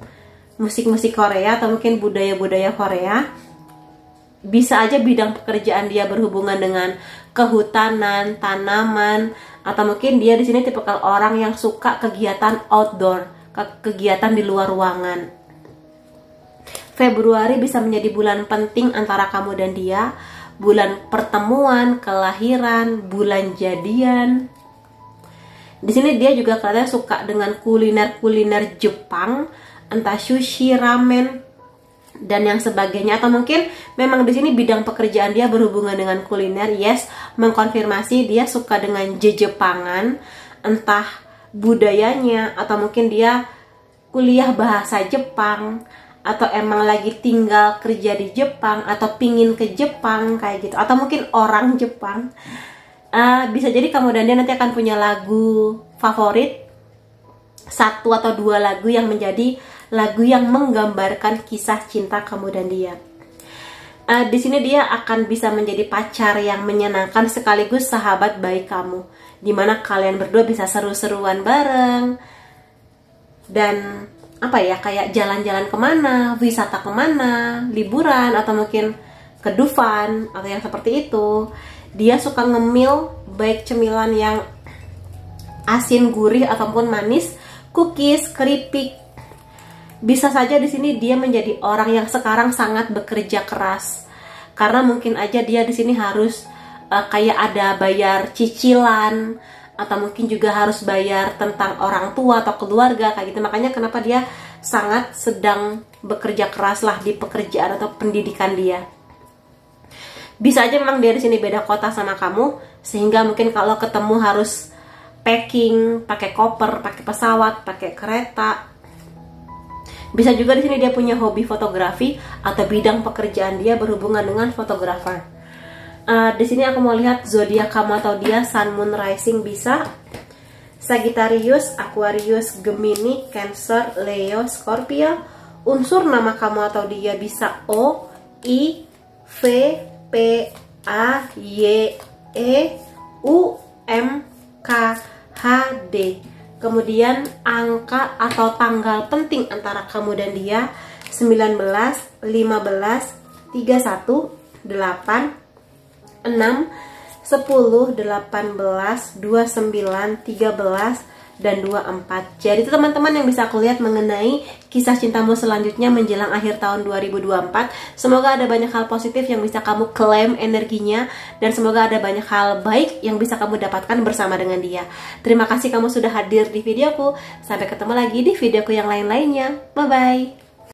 musik-musik Korea, atau mungkin budaya-budaya Korea. Bisa aja bidang pekerjaan dia berhubungan dengan kehutanan, tanaman, atau mungkin dia di sini tipikal orang yang suka kegiatan outdoor, kegiatan di luar ruangan. Februari bisa menjadi bulan penting antara kamu dan dia, bulan pertemuan, kelahiran, bulan jadian. Di sini dia juga katanya suka dengan kuliner-kuliner Jepang, entah sushi, ramen, dan yang sebagainya. Atau mungkin memang di sini bidang pekerjaan dia berhubungan dengan kuliner. Yes, mengkonfirmasi dia suka dengan Jepangan, entah budayanya, atau mungkin dia kuliah bahasa Jepang, atau emang lagi tinggal kerja di Jepang, atau pingin ke Jepang kayak gitu, atau mungkin orang Jepang. Bisa jadi kamu dan dia nanti akan punya lagu favorit, 1 atau 2 lagu yang menjadi lagu yang menggambarkan kisah cinta kamu dan dia. Di sini dia akan bisa menjadi pacar yang menyenangkan sekaligus sahabat baik kamu, dimana kalian berdua bisa seru-seruan bareng dan apa ya, kayak jalan-jalan kemana, wisata kemana, liburan, atau mungkin ke Dufan atau yang seperti itu. Dia suka ngemil, baik cemilan yang asin, gurih, ataupun manis, cookies, keripik. Bisa saja di sini dia menjadi orang yang sekarang sangat bekerja keras, karena mungkin aja dia di sini harus kayak ada bayar cicilan, atau mungkin juga harus bayar tentang orang tua atau keluarga kayak gitu. Makanya kenapa dia sangat sedang bekerja keras lah di pekerjaan atau pendidikan dia. Bisa aja memang dia di sini beda kota sama kamu, sehingga mungkin kalau ketemu harus packing, pakai koper, pakai pesawat, pakai kereta. Bisa juga di sini dia punya hobi fotografi atau bidang pekerjaan dia berhubungan dengan fotografer. Di sini aku mau lihat zodiak kamu atau dia, Sun, Moon, Rising bisa Sagittarius, Aquarius, Gemini, Cancer, Leo, Scorpio. Unsur nama kamu atau dia bisa O, I, V, P, A, Y, E, U, M, K, H, D. Kemudian angka atau tanggal penting antara kamu dan dia 19, 15, 31, 8, 6, 10, 18, 29, 13, dan 24. Jadi itu teman-teman yang bisa aku lihat mengenai kisah cintamu selanjutnya menjelang akhir tahun 2024. Semoga ada banyak hal positif yang bisa kamu klaim energinya, dan semoga ada banyak hal baik yang bisa kamu dapatkan bersama dengan dia. Terima kasih kamu sudah hadir di videoku. Sampai ketemu lagi di videoku yang lain-lainnya. Bye-bye.